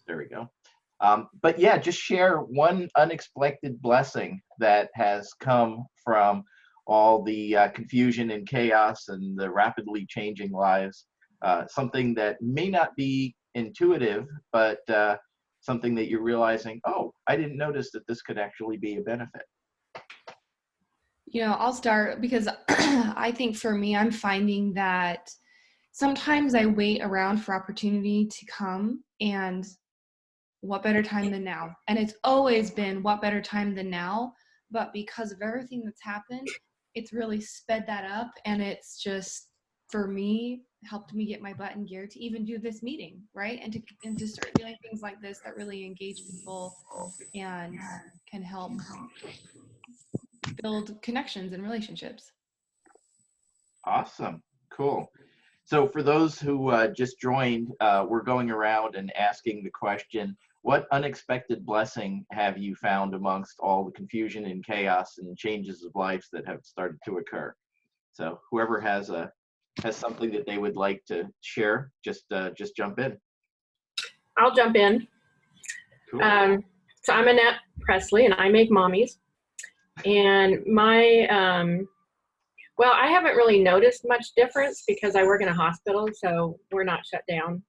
There we go. But yeah, just share one unexpected blessing that has come from all the confusion and chaos and the rapidly changing lives. Something that may not be intuitive, but something that you're realizing, oh, I didn't notice that this could actually be a benefit. I'll start because I think for me, I'm finding that sometimes I wait around for opportunity to come, and what better time than now? And it's always been what better time than now, but because of everything that's happened, it's really sped that up, and it's just, for me, helped me get my butt in gear to even do this meeting, right? And to start doing things like this that really engage people and can help build connections and relationships. Awesome. Cool. So for those who just joined, we're going around and asking the question, what unexpected blessing have you found amongst all the confusion and chaos and changes of life that have started to occur? So whoever has something that they would like to share, just jump in. I'll jump in. Cool. So I'm Annette Presley, and I make mommies. And well, I haven't really noticed much difference because I work in a hospital, so we're not shut down.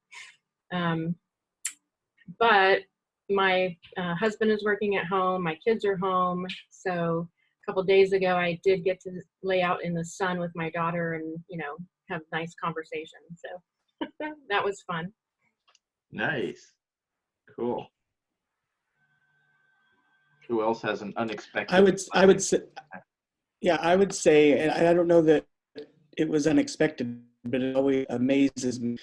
But my husband is working at home, my kids are home. So a couple days ago, I did get to lay out in the sun with my daughter and, have nice conversation. So that was fun. Nice. Cool. Who else has an unexpected? I would say, and I don't know that it was unexpected, but it always amazes me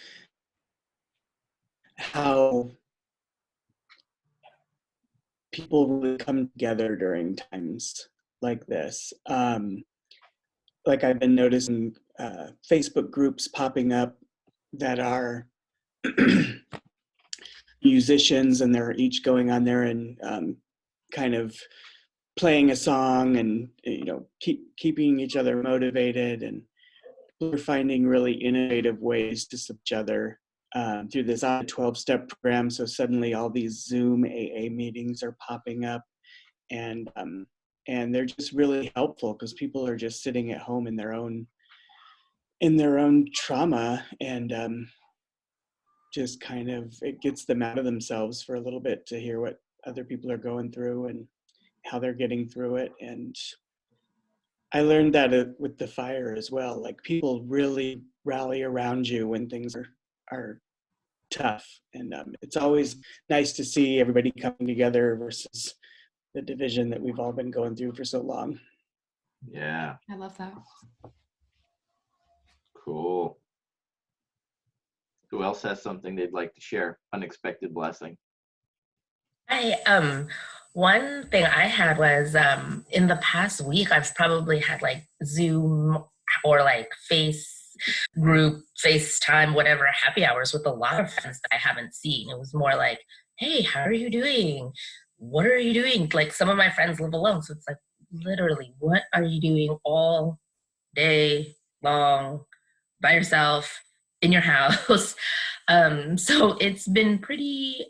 how people really come together during times like this. Like I've been noticing Facebook groups popping up that are musicians, and they're each going on there and kind of playing a song and keeping each other motivated, and we're finding really innovative ways to support each other through this 12-step program. So suddenly all these Zoom AA meetings are popping up, and they're just really helpful because people are just sitting at home in their own trauma, and just kind of, it gets them out of themselves for a little bit to hear what other people are going through and how they're getting through it. And I learned that with the fire as well. Like, people really rally around you when things are tough, and it's always nice to see everybody coming together versus the division that we've all been going through for so long. Yeah. I love that. Cool. Who else has something they'd like to share? Unexpected blessing. One thing I had was in the past week, I've probably had like Zoom or like FaceTime, whatever, happy hours with a lot of friends that I haven't seen. It was more like, hey, how are you doing? What are you doing? Like, some of my friends live alone, so it's like, literally, what are you doing all day long by yourself in your house? So it's been pretty,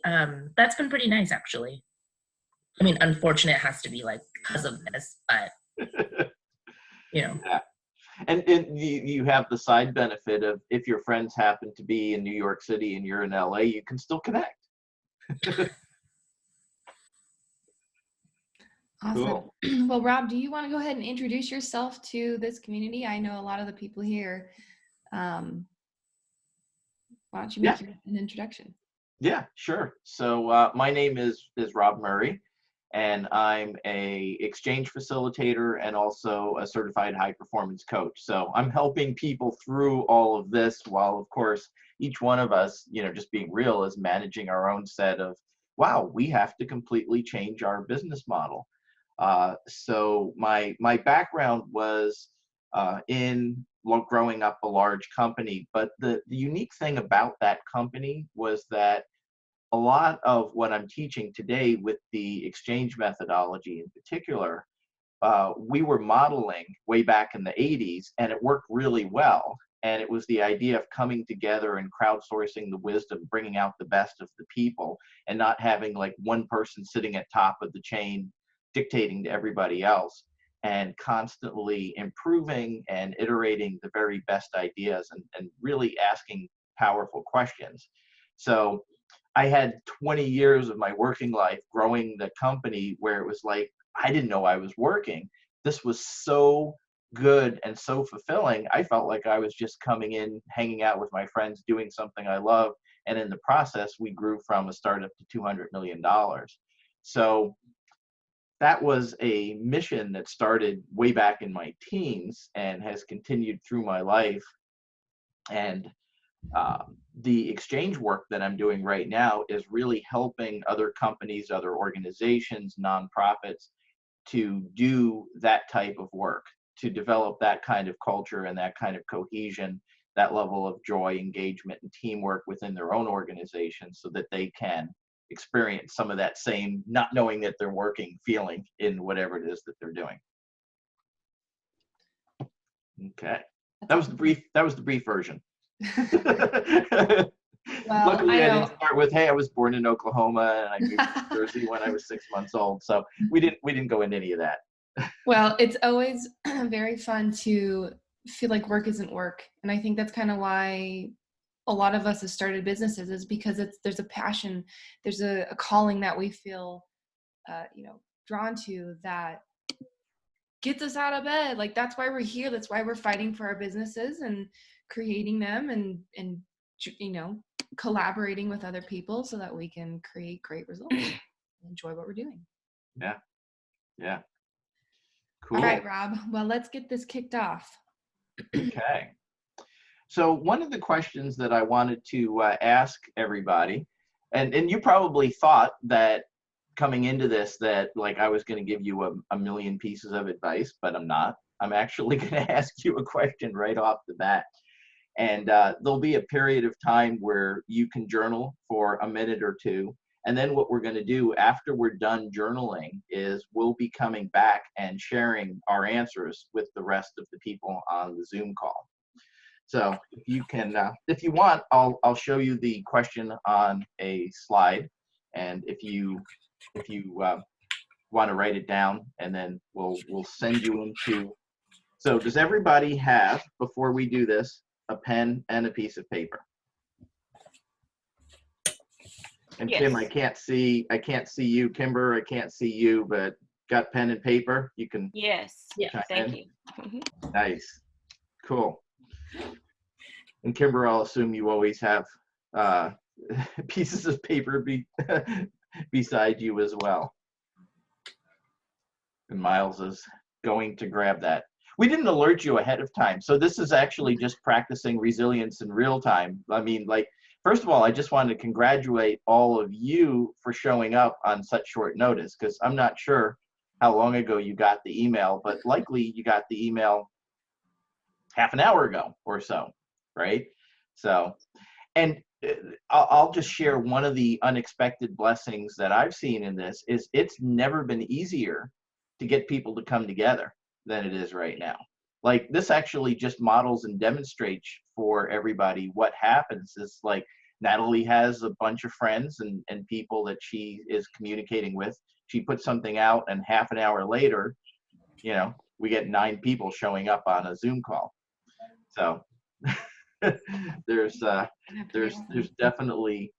that's been pretty nice, actually. I mean, unfortunate it has to be like because of this, but Yeah. And you have the side benefit of, if your friends happen to be in New York City and you're in LA, you can still connect. Awesome. Cool. Well, Rob, do you want to go ahead and introduce yourself to this community? I know a lot of the people here. Why don't you make an introduction? Yeah, sure. So my name is Rob Murray, and I'm a exchange facilitator and also a certified high performance coach. So I'm helping people through all of this, while of course each one of us, just being real, is managing our own set of, wow, we have to completely change our business model. So my background was in growing up a large company, but the unique thing about that company was that a lot of what I'm teaching today with the exchange methodology in particular, we were modeling way back in the 80s, and it worked really well. And it was the idea of coming together and crowdsourcing the wisdom, bringing out the best of the people, and not having like one person sitting at top of the chain dictating to everybody else, and constantly improving and iterating the very best ideas, and really asking powerful questions. So I had 20 years of my working life growing the company where it was like, I didn't know I was working. This was so good and so fulfilling. I felt like I was just coming in, hanging out with my friends, doing something I love. And in the process, we grew from a startup to $200 million. So that was a mission that started way back in my teens and has continued through my life. And the exchange work that I'm doing right now is really helping other companies, other organizations, nonprofits to do that type of work, to develop that kind of culture and that kind of cohesion, that level of joy, engagement, and teamwork within their own organization, so that they can experience some of that same not knowing that they're working feeling in whatever it is that they're doing. Okay. That was the brief version. Well, Luckily, I I know. didn't start with, "Hey, I was born in Oklahoma and I moved to Jersey when I was 6 months old." So we didn't go into any of that. Well, it's always very fun to feel like work isn't work. And I think that's kind of why a lot of us have started businesses, is because there's a passion, there's a calling that we feel, drawn to, that gets us out of bed. Like, that's why we're here. That's why we're fighting for our businesses and creating them, and collaborating with other people so that we can create great results and enjoy what we're doing. Yeah. Cool. All right, Rob. Well, let's get this kicked off. Okay. So one of the questions that I wanted to ask everybody, and you probably thought that coming into this that like I was going to give you a million pieces of advice, but I'm not. I'm actually going to ask you a question right off the bat. And there'll be a period of time where you can journal for a minute or two. And then what we're going to do after we're done journaling is we'll be coming back and sharing our answers with the rest of the people on the Zoom call. So if you can, if you want, I'll show you the question on a slide. And if you want to write it down, and then we'll send you into. So does everybody have, before we do this, a pen and a piece of paper? And Yes. Kim, I can't see you. Kimber, I can't see you, but got pen and paper? You can. Yes. Yeah. chime Thank in. you. Mhm. Nice. Cool. And Kimber, I'll assume you always have pieces of paper beside you as well. And Miles is going to grab that. We didn't alert you ahead of time, so this is actually just practicing resilience in real time. I mean, like, first of all, I just wanted to congratulate all of you for showing up on such short notice, because I'm not sure how long ago you got the email, but likely you got the email half an hour ago or so, right? So, and I'll just share one of the unexpected blessings that I've seen in this is it's never been easier to get people to come together than it is right now. Like, this actually just models and demonstrates for everybody what happens is, like, Natalie has a bunch of friends and people that she is communicating with. She puts something out, and half an hour later, we get 9 people showing up on a Zoom call. So there's definitely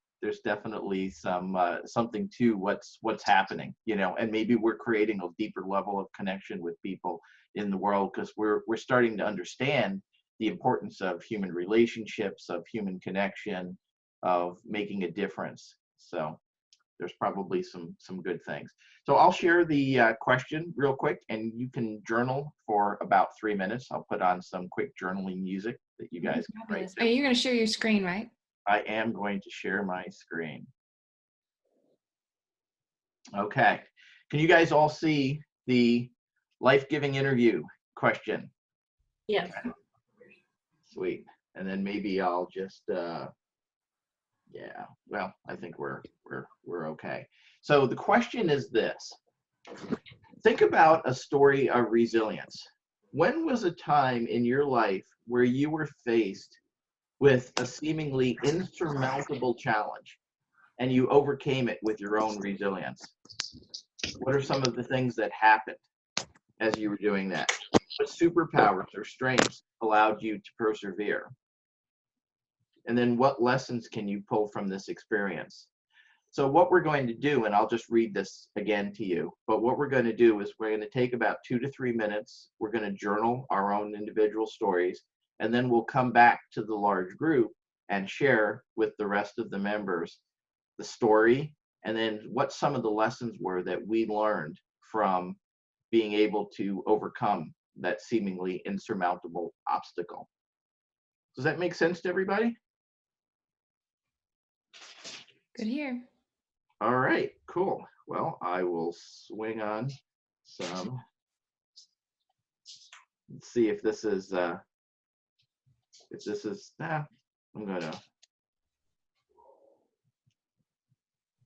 something to what's happening, and maybe we're creating a deeper level of connection with people in the world, because we're starting to understand the importance of human relationships, of human connection, of making a difference. So there's probably some good things. So I'll share the question real quick, and you can journal for about 3 minutes. I'll put on some quick journaling music that you guys can write to. You're going to share your screen, right? I am going to share my screen. Okay. Can you guys all see the life-giving interview question? Yes. Sweet. And then maybe I'll just, yeah, well, I think we're okay. So the question is this. Think about a story of resilience. when was a time in your life where you were faced with a seemingly insurmountable challenge and you overcame it with your own resilience? What are some of the things that happened as you were doing that? What superpowers or strengths allowed you to persevere? And then what lessons can you pull from this experience? So what we're going to do, and I'll just read this again to you, but what we're going to do is we're going to take about 2 to 3 minutes. We're going to journal our own individual stories, and then we'll come back to the large group and share with the rest of the members the story, and then what some of the lessons were that we learned from being able to overcome that seemingly insurmountable obstacle. Does that make sense to everybody? Good here. All right, cool. Well, I will swing on some. Let's see if this is, I'm gonna,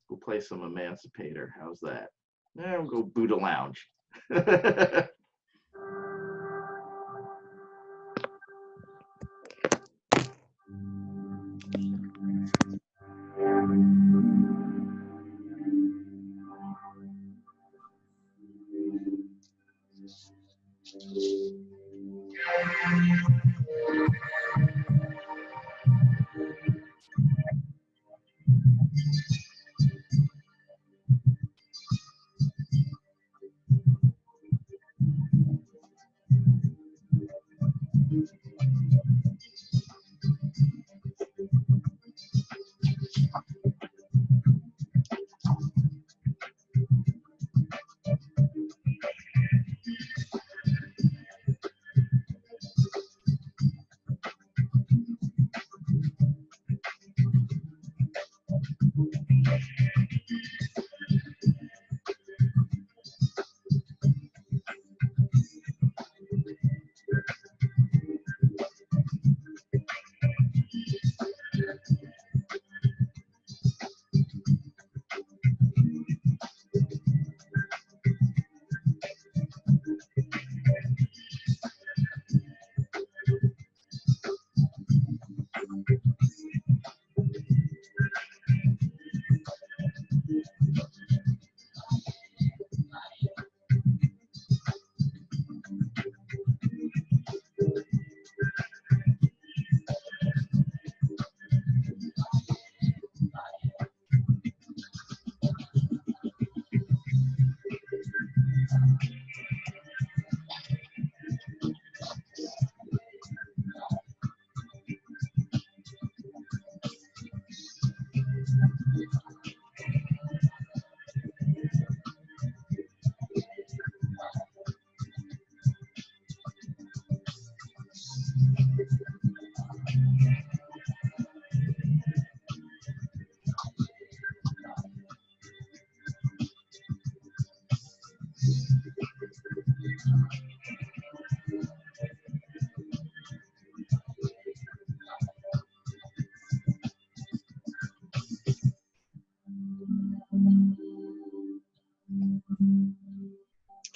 we'll play some Emancipator. How's that? We'll go Buddha Lounge.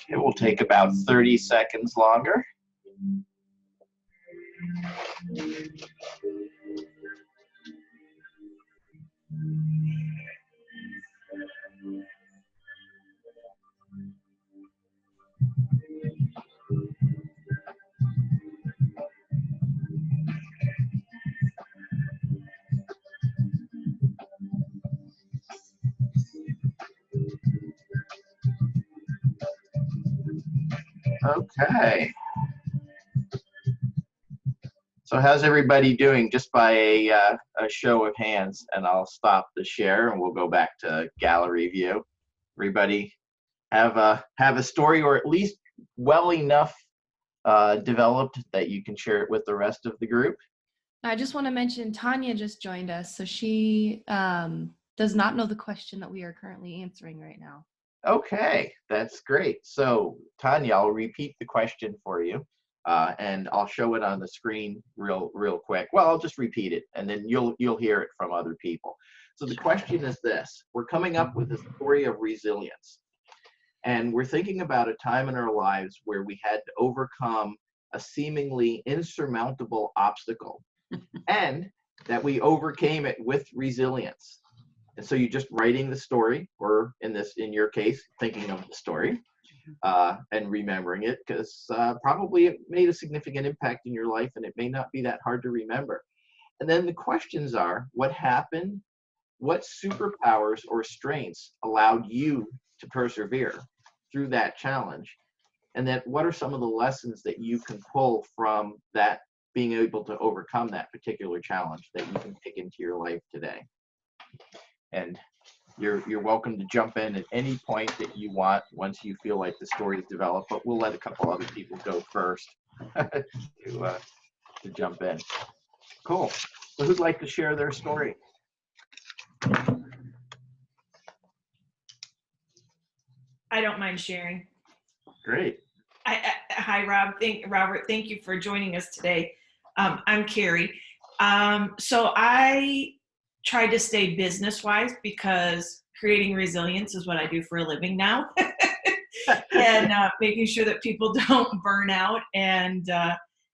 It will take about 30 seconds longer. Okay. So how's everybody doing, just by a show of hands, and I'll stop the share and we'll go back to gallery view. Everybody have a story, or at least well enough developed that you can share it with the rest of the group? I just want to mention Tanya just joined us, so she does not know the question that we are currently answering right now. Okay, that's great. So Tanya, I'll repeat the question for you, and I'll show it on the screen real quick. Well, I'll just repeat it, and then you'll hear it from other people. So the question is this: we're coming up with a story of resilience, and we're thinking about a time in our lives where we had to overcome a seemingly insurmountable obstacle, and that we overcame it with resilience. And so you're just writing the story, or in your case, thinking of the story, and remembering it, because probably it made a significant impact in your life, and it may not be that hard to remember. And then the questions are, what happened? What superpowers or strengths allowed you to persevere through that challenge? And then what are some of the lessons that you can pull from that, being able to overcome that particular challenge, that you can take into your life today? And you're welcome to jump in at any point that you want once you feel like the story is developed, but we'll let a couple other people go first to jump in. Cool. So who'd like to share their story? I don't mind sharing. Great. Hi, Robert. Thank you for joining us today. I'm Carrie. So I tried to stay business-wise because creating resilience is what I do for a living now, and making sure that people don't burn out and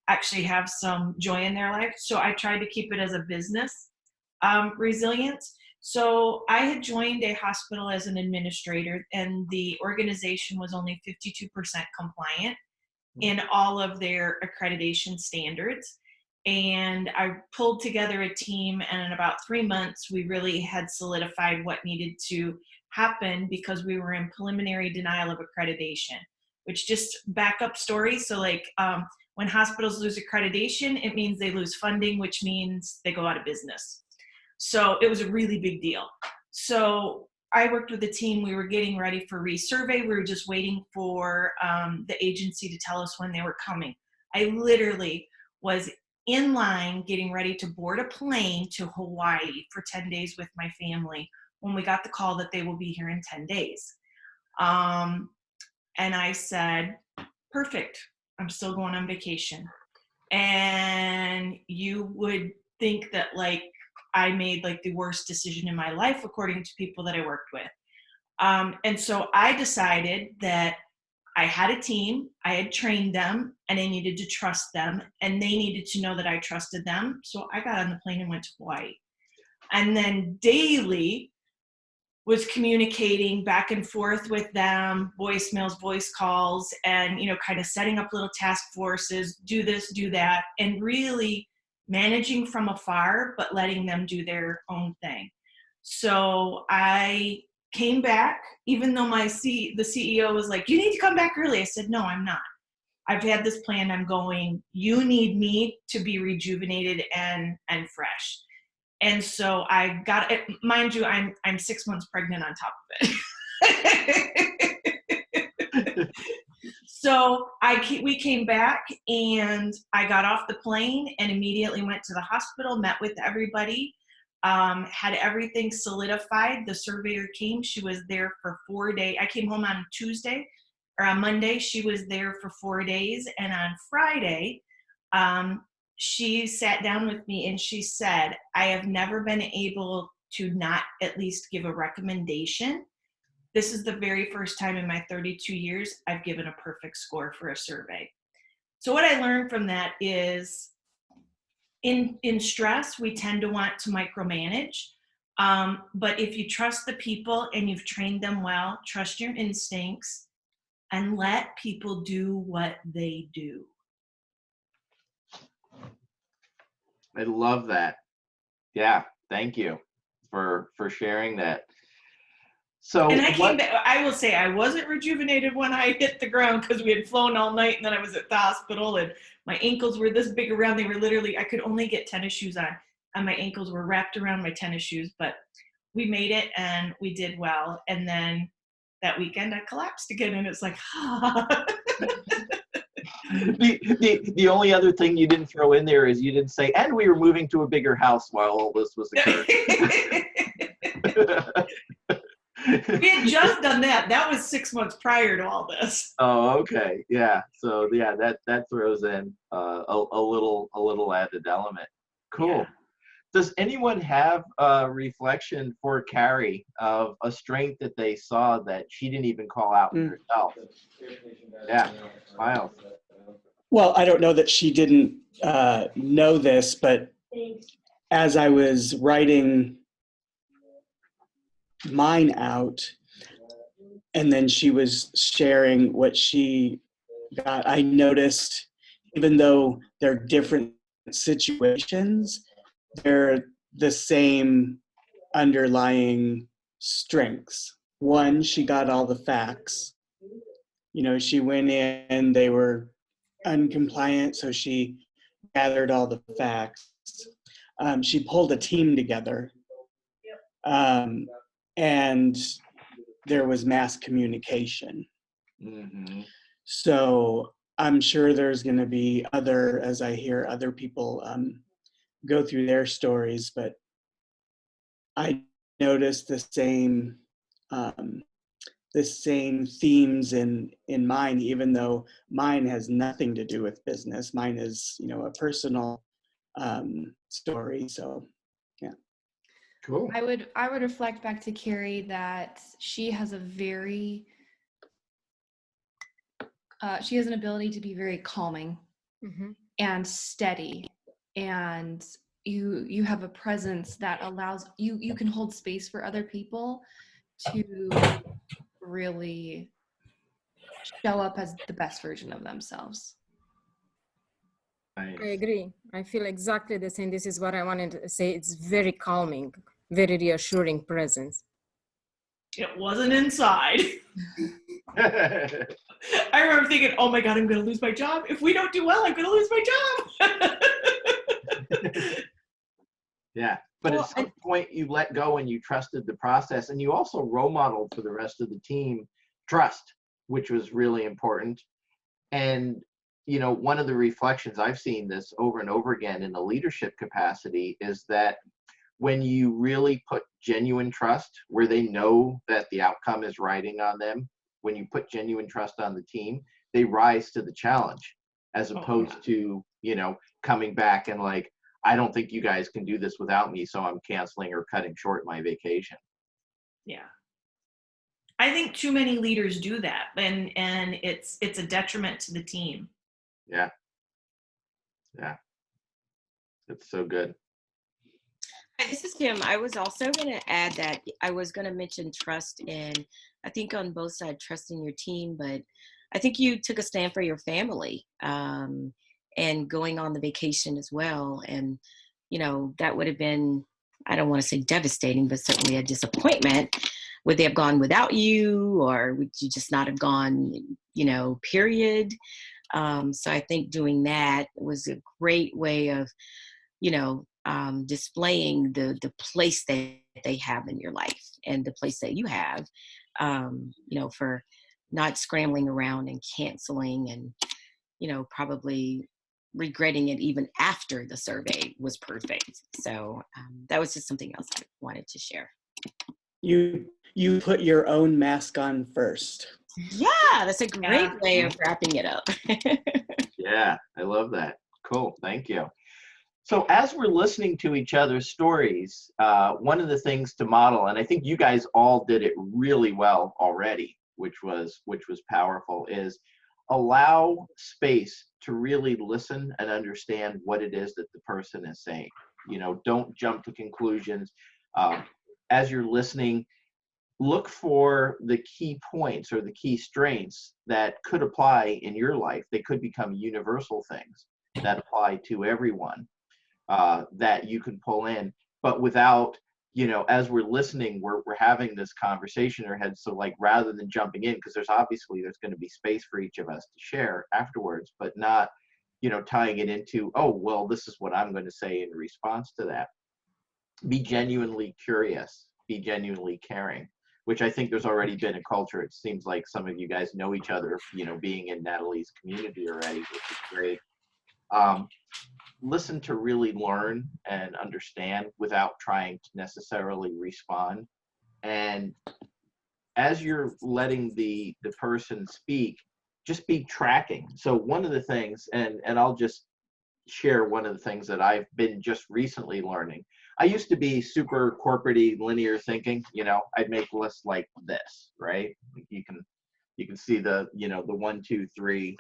actually have some joy in their life. So I tried to keep it as a business resilience. So I had joined a hospital as an administrator, and the organization was only 52% compliant in all of their accreditation standards. And I pulled together a team, and in about 3 months, we really had solidified what needed to happen, because we were in preliminary denial of accreditation, which just backup story. So like when hospitals lose accreditation, it means they lose funding, which means they go out of business. So it was a really big deal. So I worked with the team. We were getting ready for resurvey. We were just waiting for the agency to tell us when they were coming. I literally was in line getting ready to board a plane to Hawaii for 10 days with my family when we got the call that they will be here in 10 days. And I said, perfect, I'm still going on vacation. And you would think that like I made like the worst decision in my life, according to people that I worked with. And so I decided that I had a team, I had trained them, and I needed to trust them, and they needed to know that I trusted them. So I got on the plane and went to Hawaii. And then daily was communicating back and forth with them, voicemails, voice calls, and, you know, kind of setting up little task forces, do this, do that, and really managing from afar, but letting them do their own thing. So I came back, even though the CEO was like, you need to come back early. I said, no, I'm not. I've had this plan. I'm going. You need me to be rejuvenated and fresh. And so I got it. Mind you, I'm 6 months pregnant on top of it. So we came back, and I got off the plane and immediately went to the hospital, met with everybody, had everything solidified. The surveyor came. She was there for 4 days. I came home on Tuesday, or on Monday. She was there for 4 days. And on Friday, she sat down with me and she said, I have never been able to not at least give a recommendation. This is the very first time in my 32 years I've given a perfect score for a survey. So what I learned from that is in stress, we tend to want to micromanage. But if you trust the people and you've trained them well, trust your instincts and let people do what they do. I love that. Yeah, thank you for sharing that. So, and I came back, I will say I wasn't rejuvenated when I hit the ground, because we had flown all night, and then I was at the hospital, and my ankles were this big around. They were literally, I could only get tennis shoes on, and my ankles were wrapped around my tennis shoes, but we made it and we did well. And then that weekend I collapsed again, and it's like, The only other thing you didn't throw in there is you didn't say, and we were moving to a bigger house while all this was occurring. We had just done that. That was 6 months prior to all this. Oh, okay. Yeah. So yeah, that throws in a little added element. Cool. Yeah. Does anyone have a reflection for Carrie of a strength that they saw that she didn't even call out herself? Yeah, Miles. Well, I don't know that she didn't know this, but as I was writing mine out, and then she was sharing what she got, I noticed, even though they're different situations, they're the same underlying strengths. One, she got all the facts. You know, she went in, they were uncompliant, so she gathered all the facts. She pulled a team together, and there was mass communication. Mm-hmm. So I'm sure there's going to be other, as I hear other people go through their stories, but I noticed the same themes in mine, even though mine has nothing to do with business. Mine is, you know, a personal story. So, yeah. Cool. I would reflect back to Carrie that she has a very she has an ability to be very calming and steady, and you have a presence that allows you can hold space for other people to really show up as the best version of themselves. Nice. I agree. I feel exactly the same. This is what I wanted to say. It's very calming, very reassuring presence. It wasn't inside. I remember thinking, oh my God, I'm going to lose my job. If we don't do well, I'm going to lose my job. Yeah. But Well, at some point you let go and you trusted the process, and you also role modeled for the rest of the team trust, which was really important. And, you know, one of the reflections, I've seen this over and over again in the leadership capacity, is that when you really put genuine trust where they know that the outcome is riding on them, when you put genuine trust on the team, they rise to the challenge, as opposed to, you know, coming back and like, I don't think you guys can do this without me, so I'm canceling or cutting short my vacation. Yeah. I think too many leaders do that, and it's a detriment to the team. Yeah. Yeah. It's so good. Hi, this is Kim. I was also going to add that I was going to mention trust, and I think on both sides, trust in your team, but I think you took a stand for your family and going on the vacation as well. And, you know, that would have been, I don't want to say devastating, but certainly a disappointment. Would they have gone without you, or would you just not have gone, you know, period? So I think doing that was a great way of, you know, displaying the place that they have in your life and the place that you have, you know, for not scrambling around and canceling and, you know, probably regretting it even after the survey was perfect. So that was just something else I wanted to share. You put your own mask on first. Yeah, that's a great way of wrapping it up. Yeah, I love that. Cool. Thank you. So as we're listening to each other's stories, one of the things to model, and I think you guys all did it really well already, which was powerful, is allow space to really listen and understand what it is that the person is saying. You know, don't jump to conclusions. As you're listening, look for the key points or the key strengths that could apply in your life. They could become universal things that apply to everyone. That you can pull in, but without, you know, as we're listening, we're having this conversation in our head. So like, rather than jumping in, because there's going to be space for each of us to share afterwards, but not, you know, tying it into, oh, well, this is what I'm going to say in response to that. Be genuinely curious, be genuinely caring, which I think there's already been a culture. It seems like some of you guys know each other, you know, being in Natalie's community already, which is great. Listen to really learn and understand without trying to necessarily respond. And as you're letting the person speak, just be tracking. So one of the things, and I'll just share one of the things that I've been just recently learning. I used to be super corporate-y, linear thinking. You know, I'd make lists like this, right? You can see the, you know, the 1, 2, 3,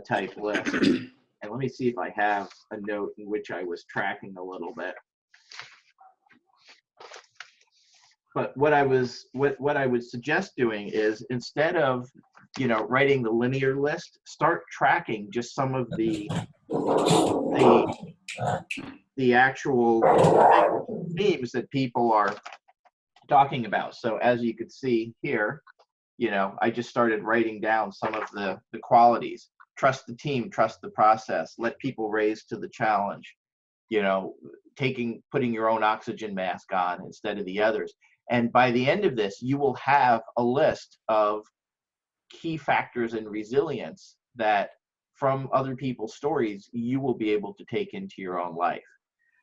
type list. And let me see if I have a note in which I was tracking a little bit. But what I would suggest doing is, instead of, writing the linear list, start tracking just some of the actual themes that people are talking about. So as you could see here, I just started writing down some of the qualities. Trust the team, trust the process, let people raise to the challenge, putting your own oxygen mask on instead of the others. And by the end of this, you will have a list of key factors in resilience that, from other people's stories, you will be able to take into your own life.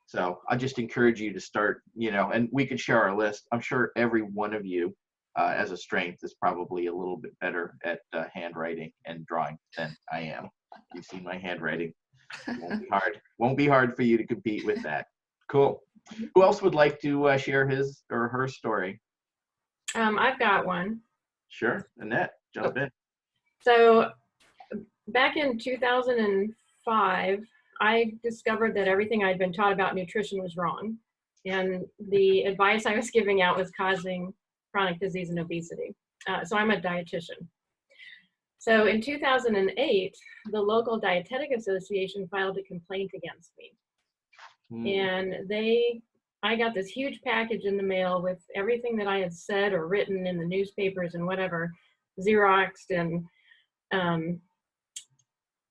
So I just encourage you to start, and we could share our list. I'm sure every one of you, as a strength, is probably a little bit better at handwriting and drawing than I am. You've seen my handwriting. Won't be hard for you to compete with that. Cool. Who else would like to share his or her story? I've got one. Sure. Annette, jump in. So back in 2005, I discovered that everything I'd been taught about nutrition was wrong. And the advice I was giving out was causing chronic disease and obesity. So I'm a dietitian. So in 2008, the local dietetic association filed a complaint against me. And I got this huge package in the mail with everything that I had said or written in the newspapers and whatever, Xeroxed, and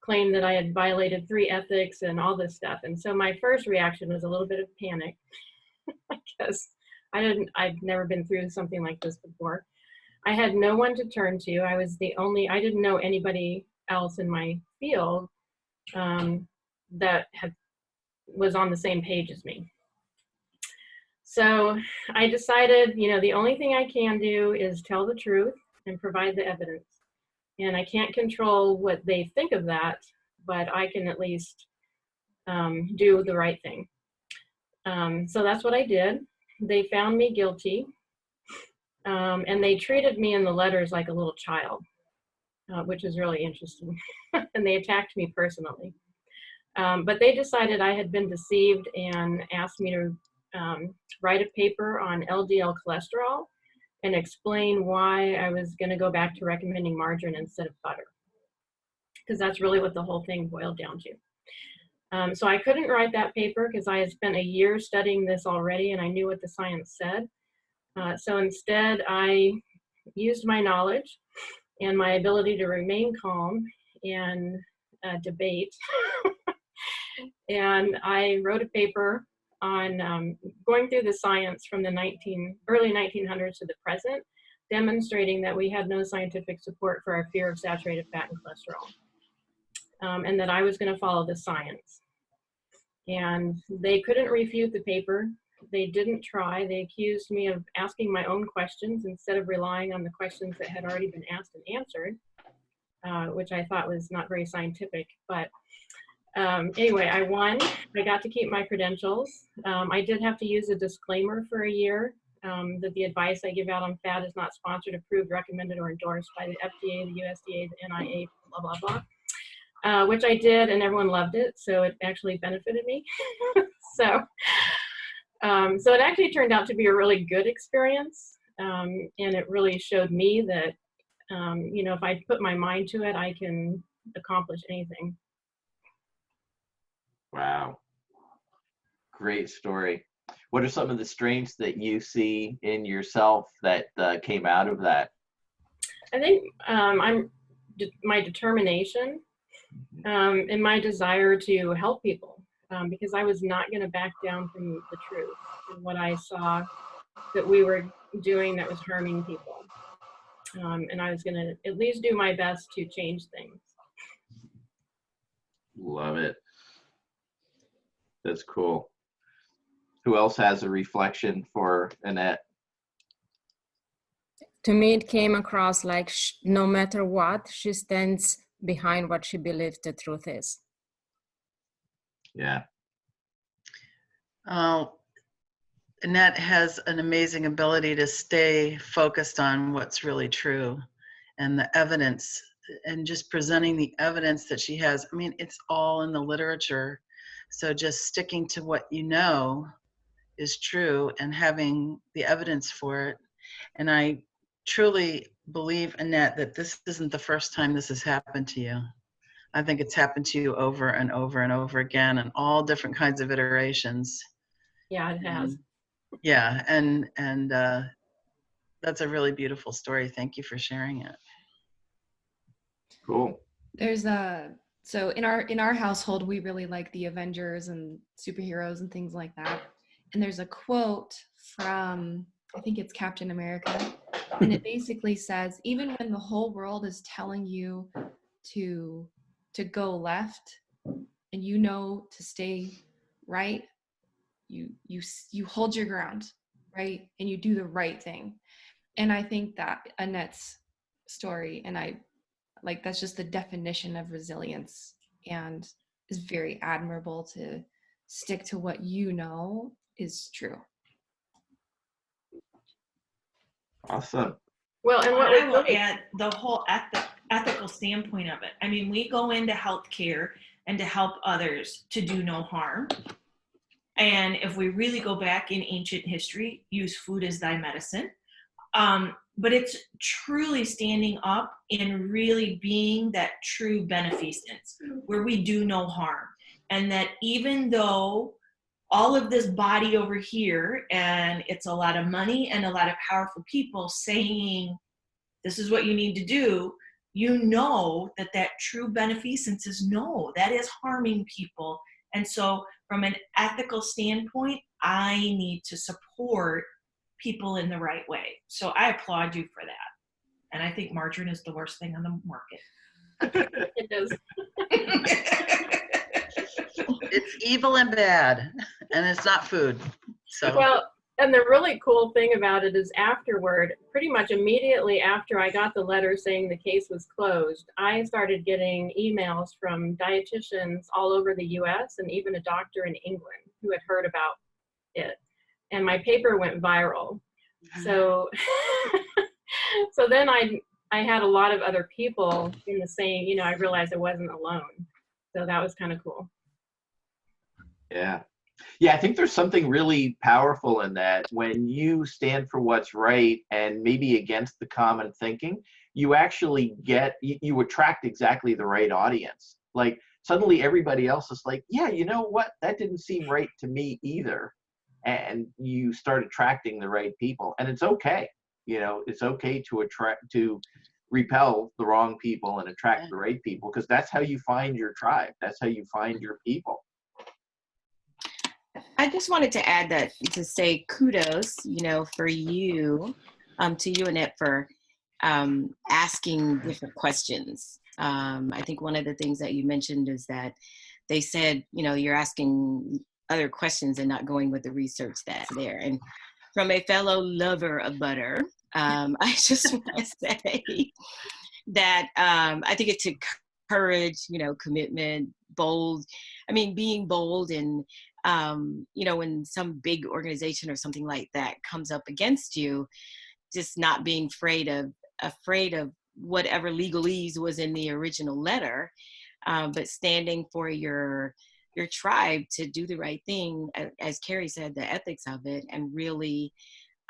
claimed that I had violated 3 ethics and all this stuff. And so my first reaction was a little bit of panic, because I'd never been through something like this before. I had no one to turn to. I didn't know anybody else in my field that was on the same page as me. So I decided, the only thing I can do is tell the truth and provide the evidence. And I can't control what they think of that, but I can at least do the right thing. So that's what I did. They found me guilty, and they treated me in the letters like a little child, which is really interesting. And they attacked me personally. But they decided I had been deceived and asked me to write a paper on LDL cholesterol and explain why I was going to go back to recommending margarine instead of butter, because that's really what the whole thing boiled down to. So I couldn't write that paper because I had spent a year studying this already and I knew what the science said. So instead, I used my knowledge and my ability to remain calm and debate. And I wrote a paper on going through the science from the early 1900s to the present, demonstrating that we had no scientific support for our fear of saturated fat and cholesterol, and that I was going to follow the science. And they couldn't refute the paper. They didn't try. They accused me of asking my own questions instead of relying on the questions that had already been asked and answered, which I thought was not very scientific. But anyway, I won. I got to keep my credentials. I did have to use a disclaimer for a year that the advice I give out on fat is not sponsored, approved, recommended, or endorsed by the FDA, the USDA, the NIA, blah, blah, blah, which I did, and everyone loved it, so it actually benefited me. So it actually turned out to be a really good experience, and it really showed me that, if I put my mind to it, I can accomplish anything. Wow. Great story. What are some of the strengths that you see in yourself that came out of that? I think my determination and my desire to help people, because I was not going to back down from the truth and what I saw that we were doing that was harming people. And I was going to at least do my best to change things. Love it. That's cool. Who else has a reflection for Annette? To me, it came across like no matter what, she stands behind what she believes the truth is. Yeah. Annette has an amazing ability to stay focused on what's really true. And the evidence and just presenting the evidence that she has. I mean, it's all in the literature. So just sticking to what you know is true and having the evidence for it. And I truly believe, Annette, that this isn't the first time this has happened to you. I think it's happened to you over and over and over again in all different kinds of iterations. Yeah, it has. Yeah, and that's a really beautiful story. Thank you for sharing it. Cool. There's so in our household, we really like the Avengers and superheroes and things like that. And there's a quote from, I think it's Captain America, and it basically says, even when the whole world is telling you to go left and you know to stay right, you hold your ground, right? And you do the right thing. And I think that Annette's story, and I like, that's just the definition of resilience, and is very admirable to stick to what you know is true. Awesome. Well, and what I we will really, add the whole ethical standpoint of it. I mean, we go into healthcare and to help others to do no harm. And if we really go back in ancient history, use food as thy medicine. But it's truly standing up and really being that true beneficence where we do no harm. And that even though all of this body over here, and it's a lot of money and a lot of powerful people saying, this is what you need to do, you know that true beneficence is no, that is harming people. And so from an ethical standpoint, I need to support people in the right way. So I applaud you for that. And I think margarine is the worst thing on the market. it is. It's evil and bad, and it's not food. So Well, and the really cool thing about it is afterward, pretty much immediately after I got the letter saying the case was closed, I started getting emails from dietitians all over the US and even a doctor in England who had heard about it. And my paper went viral. So, so then I had a lot of other people in the same, you know, I realized I wasn't alone. So that was kind of cool. Yeah. Yeah, I think there's something really powerful in that. When you stand for what's right and maybe against the common thinking, you actually you attract exactly the right audience. Like suddenly everybody else is like, yeah, you know what? That didn't seem right to me either. And you start attracting the right people. And it's okay. You know, it's okay to repel the wrong people and attract the right people, because that's how you find your tribe. That's how you find your people. I just wanted to add that, to say kudos, you know, for you, to you, Annette, for asking different questions. I think one of the things that you mentioned is that they said, you know, you're asking other questions and not going with the research that's there. And from a fellow lover of butter, I just want to say that I think it's courage, you know, commitment, bold. I mean, being bold and you know, when some big organization or something like that comes up against you, just not being afraid of whatever legalese was in the original letter, but standing for your tribe to do the right thing, as Carrie said, the ethics of it, and really,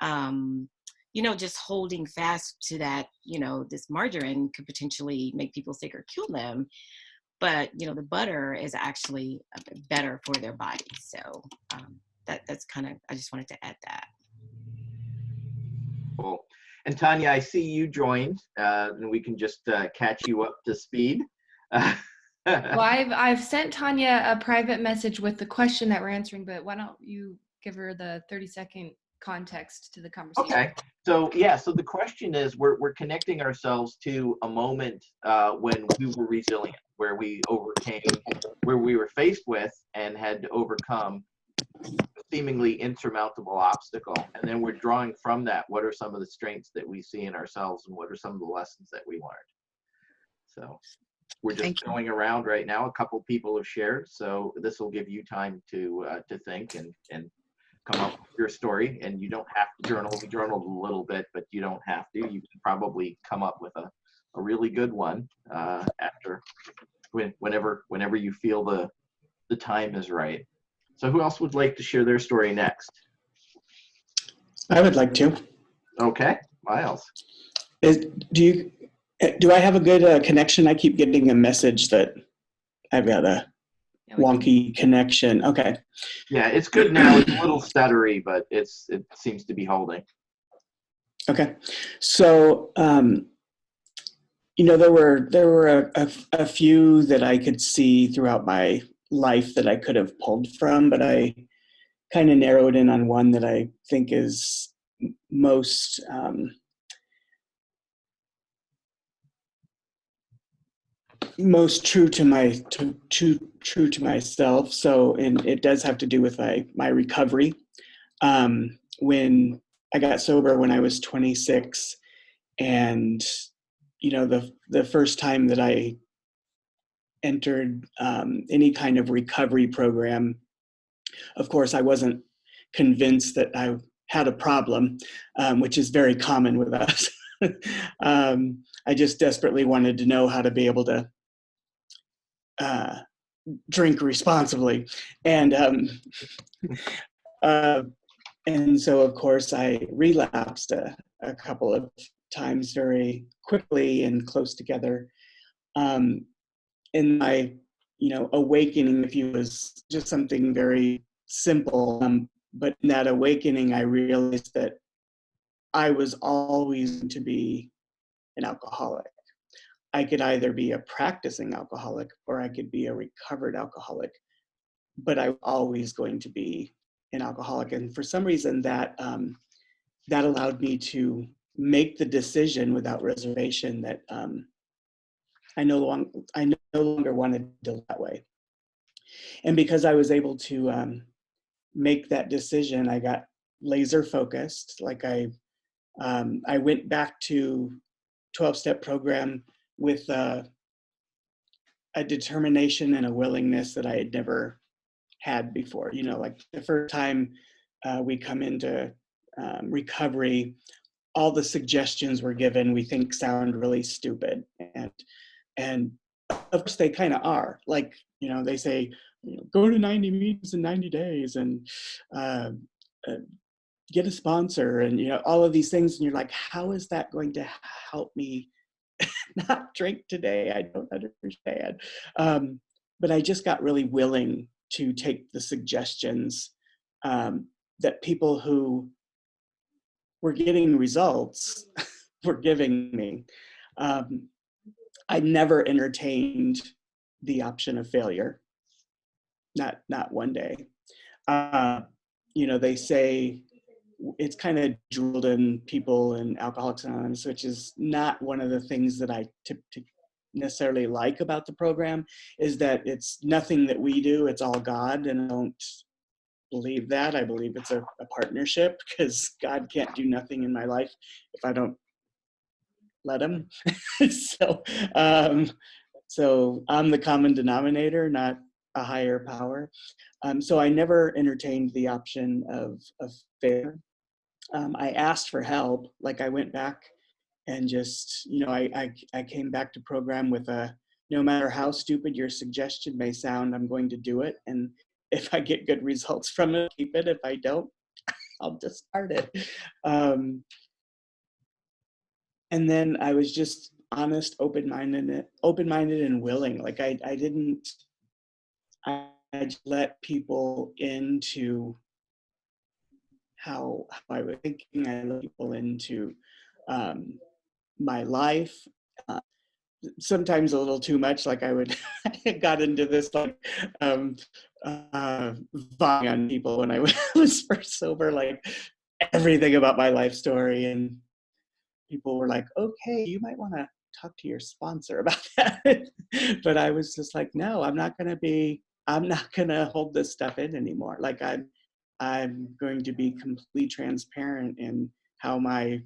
you know, just holding fast to that. You know, this margarine could potentially make people sick or kill them. But, you know, the butter is actually better for their bodies. So that's kind of, I just wanted to add that. Cool. And Tanya, I see you joined, and we can just catch you up to speed. Well, I've sent Tanya a private message with the question that we're answering, but why don't you give her the 30-second context to the conversation? Okay. So yeah, so the question is, we're connecting ourselves to a moment when we were resilient, where we overcame, where we were faced with and had to overcome a seemingly insurmountable obstacle. And then we're drawing from that, what are some of the strengths that we see in ourselves and what are some of the lessons that we learned? So we're just going around right now. A couple people have shared, so this will give you time to think and come up with your story. And you don't have to journal. We journaled a little bit, but you don't have to. You can probably come up with a really good one after whenever you feel the time is right. So who else would like to share their story next? I would like to. Okay, Miles. Do I have a good connection? I keep getting a message that I've got a wonky connection. Okay. Yeah, it's good now. It's a little stuttery, but it seems to be holding. Okay. So, there were a few that I could see throughout my life that I could have pulled from, but I kind of narrowed in on one that I think is most true to myself. So, and it does have to do with my recovery. When I got sober when I was 26, and the first time that I entered any kind of recovery program, of course, I wasn't convinced that I had a problem, which is very common with us. I just desperately wanted to know how to be able to drink responsibly, and so of course I relapsed a couple of times very quickly and close together. In my awakening, if you was just something very simple, but in that awakening I realized that I was always going to be an alcoholic. I could either be a practicing alcoholic or I could be a recovered alcoholic, but I'm always going to be an alcoholic. And for some reason that allowed me to make the decision without reservation that I no longer wanted to live that way. And because I was able to make that decision, I got laser focused. Like I went back to 12-step program with a determination and a willingness that I had never had before. Like the first time we come into recovery, all the suggestions we're given we think sound really stupid, and of course they kind of are. Like they say, go to 90 meetings in 90 days and get a sponsor, and all of these things, and you're like, how is that going to help me not drink today? I don't understand. But I just got really willing to take the suggestions that people who were getting results were giving me. I never entertained the option of failure. Not one day. They say it's kind of drilled in people in Alcoholics Anonymous, which is not one of the things that I necessarily like about the program, is that it's nothing that we do, it's all God. And I don't believe that. I believe it's a partnership, because God can't do nothing in my life if I don't let him. So I'm the common denominator, not a higher power. So I never entertained the option of failure. I asked for help. Like I went back and just, I came back to program with no matter how stupid your suggestion may sound, I'm going to do it. And if I get good results from it, keep it. If I don't, I'll discard it. And then I was just honest, open-minded and willing. Like I just let people into how I was thinking. I let people into my life. Sometimes a little too much. Like I got into this vying on people when I was first sober, like everything about my life story, and people were like, okay, you might want to talk to your sponsor about that. But I was just like, no, I'm not going to hold this stuff in anymore. Like I'm going to be completely transparent in how my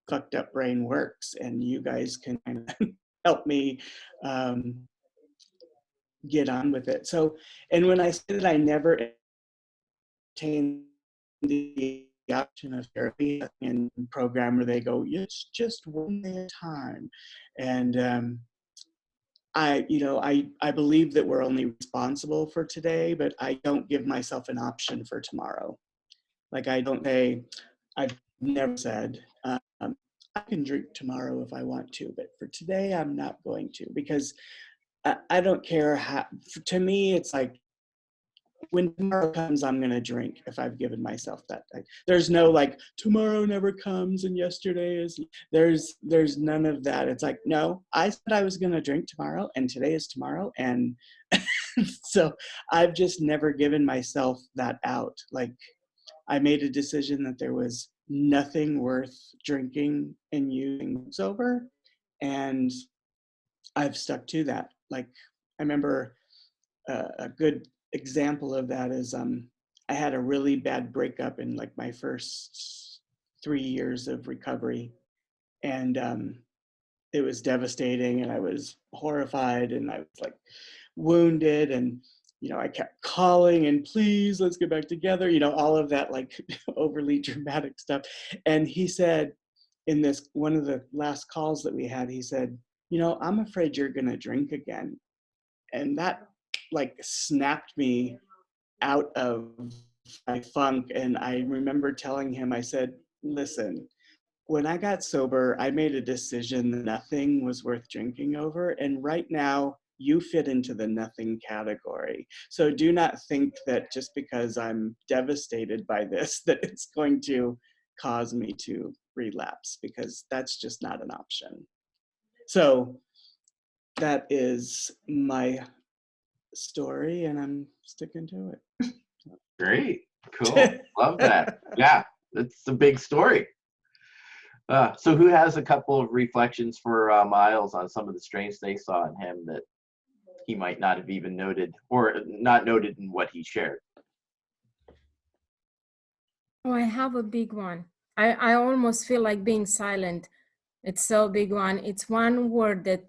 fucked up brain works, and you guys can kind of help me get on with it. So, and when I said that I never entertained the the option of therapy and program where they go, it's just one day at a time. And I believe that we're only responsible for today, but I don't give myself an option for tomorrow. Like I've never said, I can drink tomorrow if I want to, but for today, I'm not going to, because I don't care how, to me, it's like, when tomorrow comes, I'm going to drink if I've given myself that. There's no like, tomorrow never comes and yesterday is, there's none of that. It's like, no, I said I was going to drink tomorrow and today is tomorrow. And so I've just never given myself that out. Like, I made a decision that there was nothing worth drinking and using sober, and I've stuck to that. Like, I remember a good example of that is I had a really bad breakup in like my first 3 years of recovery, and it was devastating, and I was horrified, and I was like wounded, and I kept calling and please, let's get back together, all of that like overly dramatic stuff. And he said, in this one of the last calls that we had, he said, I'm afraid you're gonna drink again. And that like snapped me out of my funk. And I remember telling him, I said, listen, when I got sober, I made a decision that nothing was worth drinking over. And right now, you fit into the nothing category. So do not think that just because I'm devastated by this, that it's going to cause me to relapse, because that's just not an option. So that is my story, and I'm sticking to it. Great. Cool. Love that. Yeah, it's a big story. So who has a couple of reflections for Miles on some of the strengths they saw in him that he might not have even noted, or not noted in what he shared? Oh, I have a big one. I almost feel like being silent. It's so big one. It's one word that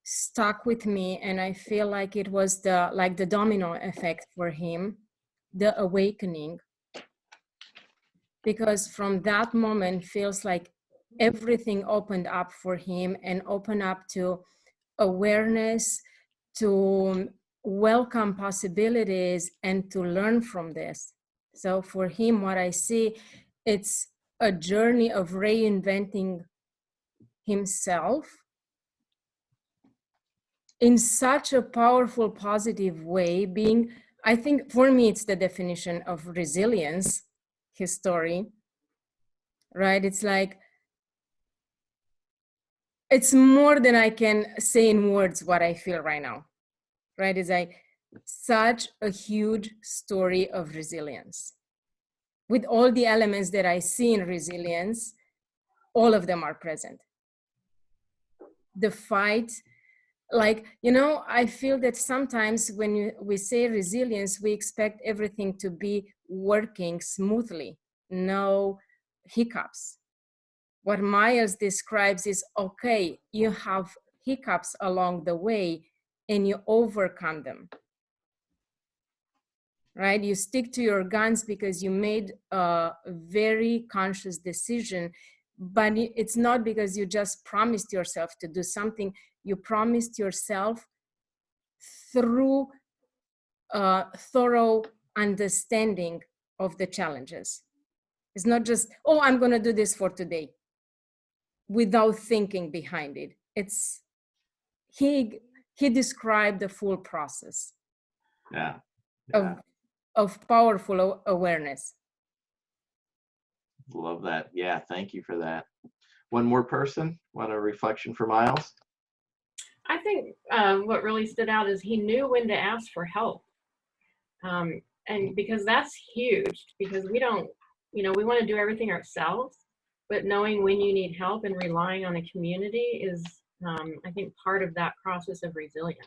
stuck with me, and I feel like it was the domino effect for him, the awakening. Because from that moment, feels like everything opened up for him, and opened up to awareness, to welcome possibilities, and to learn from this. So for him, what I see, it's a journey of reinventing himself in such a powerful, positive way. I think for me, it's the definition of resilience, his story, right? It's like, it's more than I can say in words what I feel right now, right? It's like such a huge story of resilience. With all the elements that I see in resilience, all of them are present. The fight, like, I feel that sometimes when we say resilience, we expect everything to be working smoothly, no hiccups. What Myers describes is, okay, you have hiccups along the way and you overcome them, right? You stick to your guns because you made a very conscious decision, but it's not because you just promised yourself to do something. You promised yourself through a thorough understanding of the challenges. It's not just, oh, I'm going to do this for today, without thinking behind it. It's he described the full process. Yeah. Of powerful awareness. Love that. Yeah, thank you for that. One more person want a reflection for Miles? I think what really stood out is he knew when to ask for help. And because that's huge, because we don't, we want to do everything ourselves, but knowing when you need help and relying on a community is, I think, part of that process of resilience.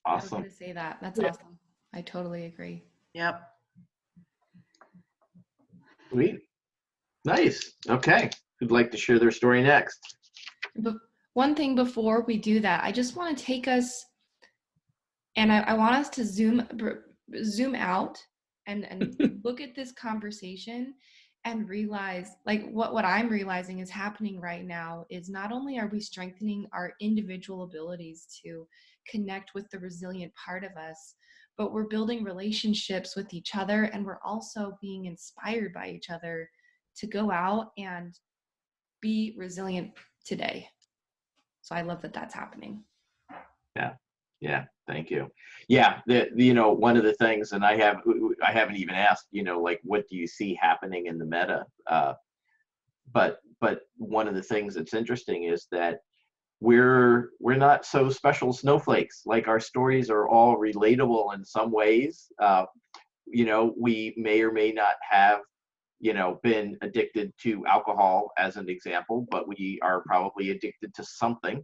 I was Awesome. going to say that. That's awesome. I totally agree. Yep. Sweet. Nice. Okay. Who'd like to share their story next? But one thing before we do that, I just want to take us, and I want us to zoom out and look at this conversation and realize, like, what I'm realizing is happening right now is not only are we strengthening our individual abilities to connect with the resilient part of us, but we're building relationships with each other, and we're also being inspired by each other to go out and be resilient today. So I love that that's happening. Yeah, thank you. Yeah, one of the things, and I haven't even asked, like, what do you see happening in the meta? But one of the things that's interesting is that we're not so special snowflakes. Like, our stories are all relatable in some ways. We may or may not have been addicted to alcohol, as an example, but we are probably addicted to something.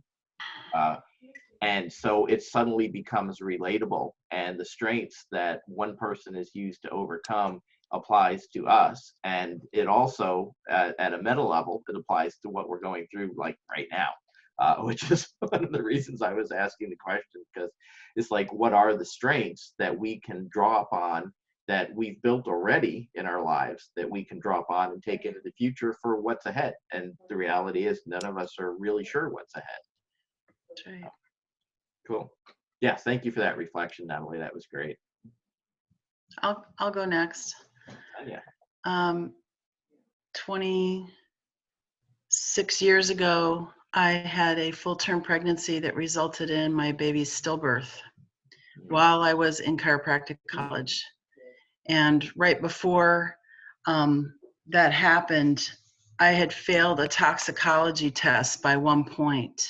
And so it suddenly becomes relatable, and the strengths that one person has used to overcome applies to us. And it also, at a meta level, it applies to what we're going through, like, right now, which is one of the reasons I was asking the question, because it's like, what are the strengths that we can draw upon that we've built already in our lives that we can draw upon and take into the future for what's ahead? And the reality is, none of us are really sure what's ahead. That's right. Cool. Yes, thank you for that reflection, Natalie. That was great. I'll go next. Yeah. 26 years ago, I had a full-term pregnancy that resulted in my baby's stillbirth while I was in chiropractic college. And right before that happened, I had failed a toxicology test by 1 point.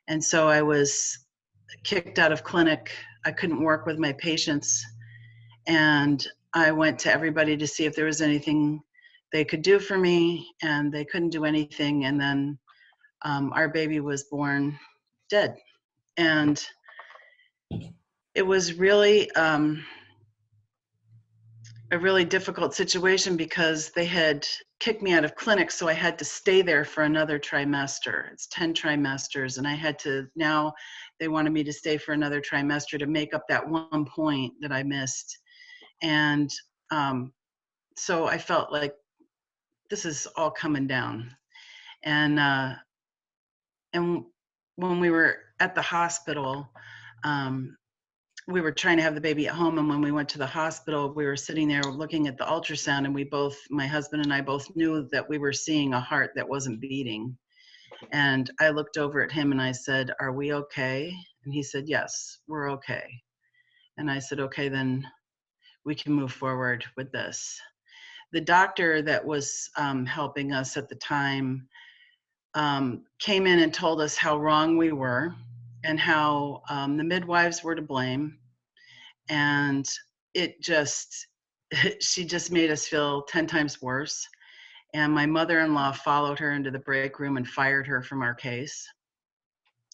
And so I was kicked out of clinic. I couldn't work with my patients. And I went to everybody to see if there was anything they could do for me, and they couldn't do anything. And then our baby was born dead. And it was really a really difficult situation, because they had kicked me out of clinic, so I had to stay there for another trimester. It's 10 trimesters, and I had to, now they wanted me to stay for another trimester to make up that 1 point that I missed. And so I felt like this is all coming down. And when we were at the hospital, we were trying to have the baby at home, and when we went to the hospital, we were sitting there looking at the ultrasound, and we both, my husband and I both, knew that we were seeing a heart that wasn't beating. And I looked over at him and I said, "Are we okay?" And he said, "Yes, we're okay." And I said, "Okay, then we can move forward with this." The doctor that was helping us at the time came in and told us how wrong we were, and how the midwives were to blame. And it just, she just made us feel 10 times worse. And my mother-in-law followed her into the break room and fired her from our case,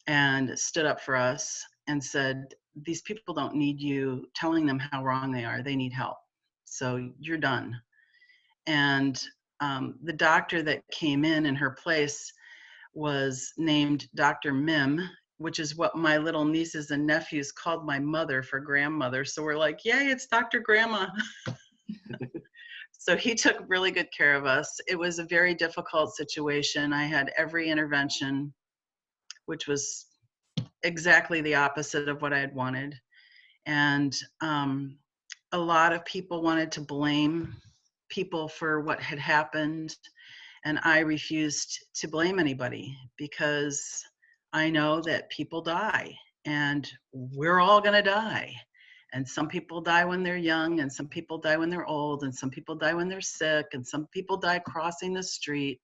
and stood up for us and said, "These people don't need you telling them how wrong they are. They need help. So you're done." And the doctor that came in her place was named Dr. Mim, which is what my little nieces and nephews called my mother for grandmother. So we're like, "Yay, it's Dr. Grandma." So he took really good care of us. It was a very difficult situation. I had every intervention, which was exactly the opposite of what I had wanted. And a lot of people wanted to blame people for what had happened. And I refused to blame anybody, because I know that people die, and we're all going to die. And some people die when they're young, and some people die when they're old, and some people die when they're sick, and some people die crossing the street.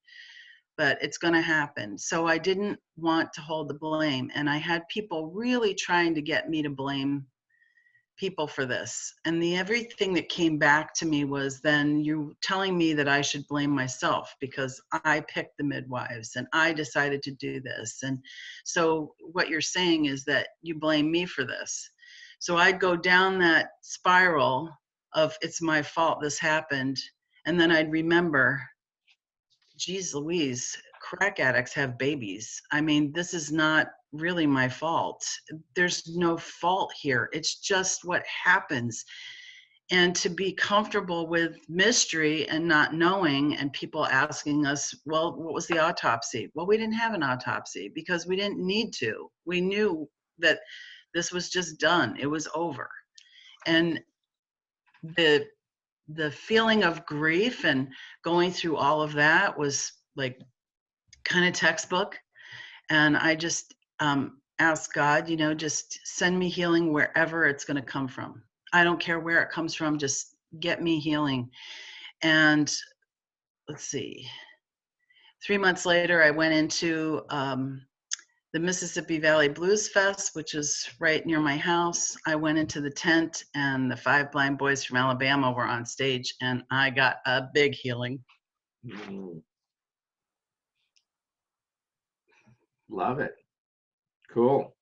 But it's going to happen. So I didn't want to hold the blame. And I had people really trying to get me to blame people for this. And everything that came back to me was, then you telling me that I should blame myself because I picked the midwives and I decided to do this. And so what you're saying is that you blame me for this. So I'd go down that spiral of, it's my fault this happened. And then I'd remember, geez Louise, crack addicts have babies. I mean, this is not really my fault. There's no fault here. It's just what happens. and to be comfortable with mystery and not knowing, and people asking us, well, what was the autopsy? Well, we didn't have an autopsy because we didn't need to. We knew that this was just done. It was over. And the feeling of grief and going through all of that was like kind of textbook. And I just asked God, just send me healing wherever it's going to come from. I don't care where it comes from, just get me healing. And let's see, 3 months later, I went into the Mississippi Valley Blues Fest, which is right near my house. I went into the tent, and the 5 blind boys from Alabama were on stage, and I got a big healing. Love it. Cool.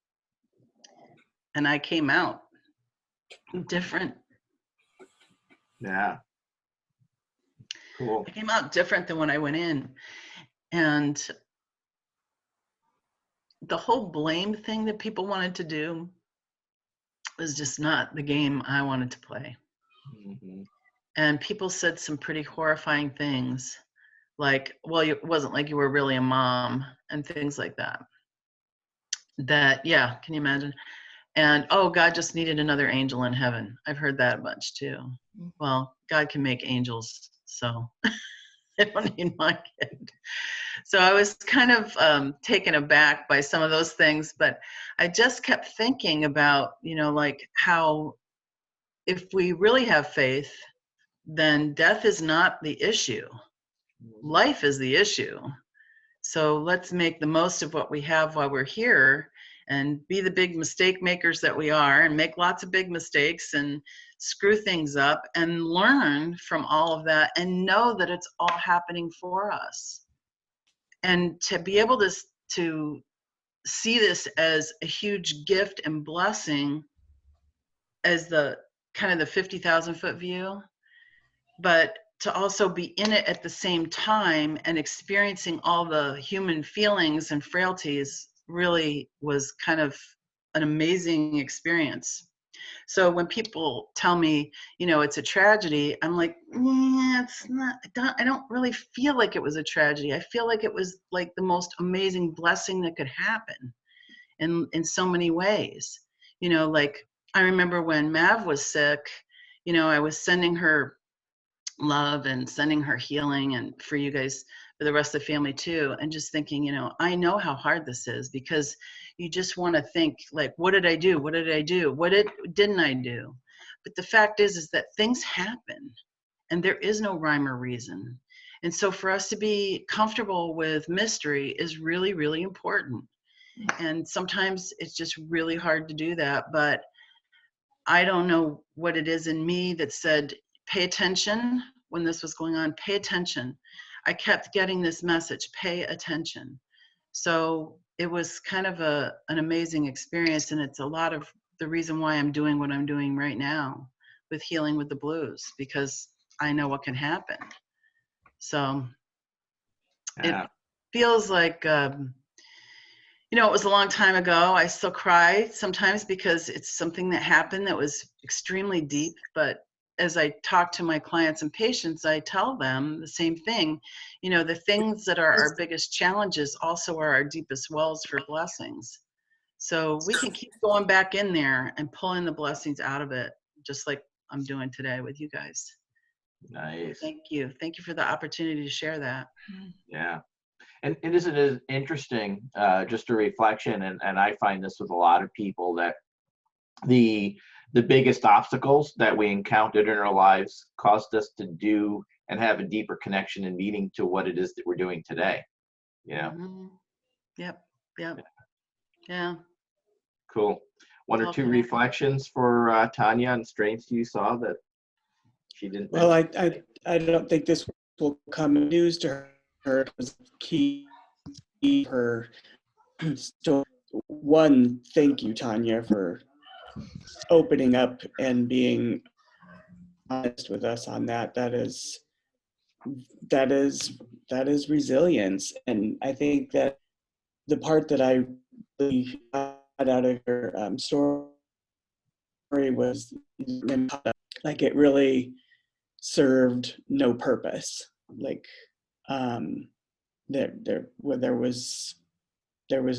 And I came out different. Yeah. Cool. I came out different than when I went in. And the whole blame thing that people wanted to do was just not the game I wanted to play. Mm-hmm. And people said some pretty horrifying things, like, well, it wasn't like you were really a mom, and things like that. Yeah, can you imagine? And, oh, God just needed another angel in heaven. I've heard that a bunch too. Well, God can make angels, so I don't need my kid. So I was kind of taken aback by some of those things, but I just kept thinking about, like how if we really have faith, then death is not the issue. Life is the issue. So let's make the most of what we have while we're here and be the big mistake makers that we are, and make lots of big mistakes and screw things up and learn from all of that and know that it's all happening for us. And to be able to see this as a huge gift and blessing as the kind of the 50,000 foot view, but to also be in it at the same time and experiencing all the human feelings and frailties really was kind of an amazing experience. So when people tell me, it's a tragedy, I'm like, it's not. I don't really feel like it was a tragedy. I feel like it was like the most amazing blessing that could happen in so many ways. Like I remember when Mav was sick, I was sending her love and sending her healing, and for you guys, for the rest of the family too, and just thinking, I know how hard this is, because you just want to think like, what did I do? What did I do? What didn't I do? But the fact is that things happen and there is no rhyme or reason. And so for us to be comfortable with mystery is really, really important. And sometimes it's just really hard to do that, but I don't know what it is in me that said, pay attention. When this was going on, pay attention. I kept getting this message, pay attention. So it was kind of an amazing experience, and it's a lot of the reason why I'm doing what I'm doing right now with Healing with the Blues, because I know what can happen. So It feels like, it was a long time ago. I still cry sometimes because it's something that happened that was extremely deep, but as I talk to my clients and patients, I tell them the same thing. The things that are our biggest challenges also are our deepest wells for blessings. So we can keep going back in there and pulling the blessings out of it, just like I'm doing today with you guys. Nice. Thank you. Thank you for the opportunity to share that. Yeah. And isn't it interesting, just a reflection, and I find this with a lot of people, that the biggest obstacles that we encountered in our lives caused us to do and have a deeper connection and meaning to what it is that we're doing today. Mm-hmm. Yep. Yeah. Cool. One or two reflections for Tanya on strengths you saw that she didn't Well, mention? I don't think this will come news to her. It was key her story. One, thank you, Tanya, for opening up and being honest with us on that. That is resilience. And I think that the part that I really got out of her story was like it really served no purpose. Like there was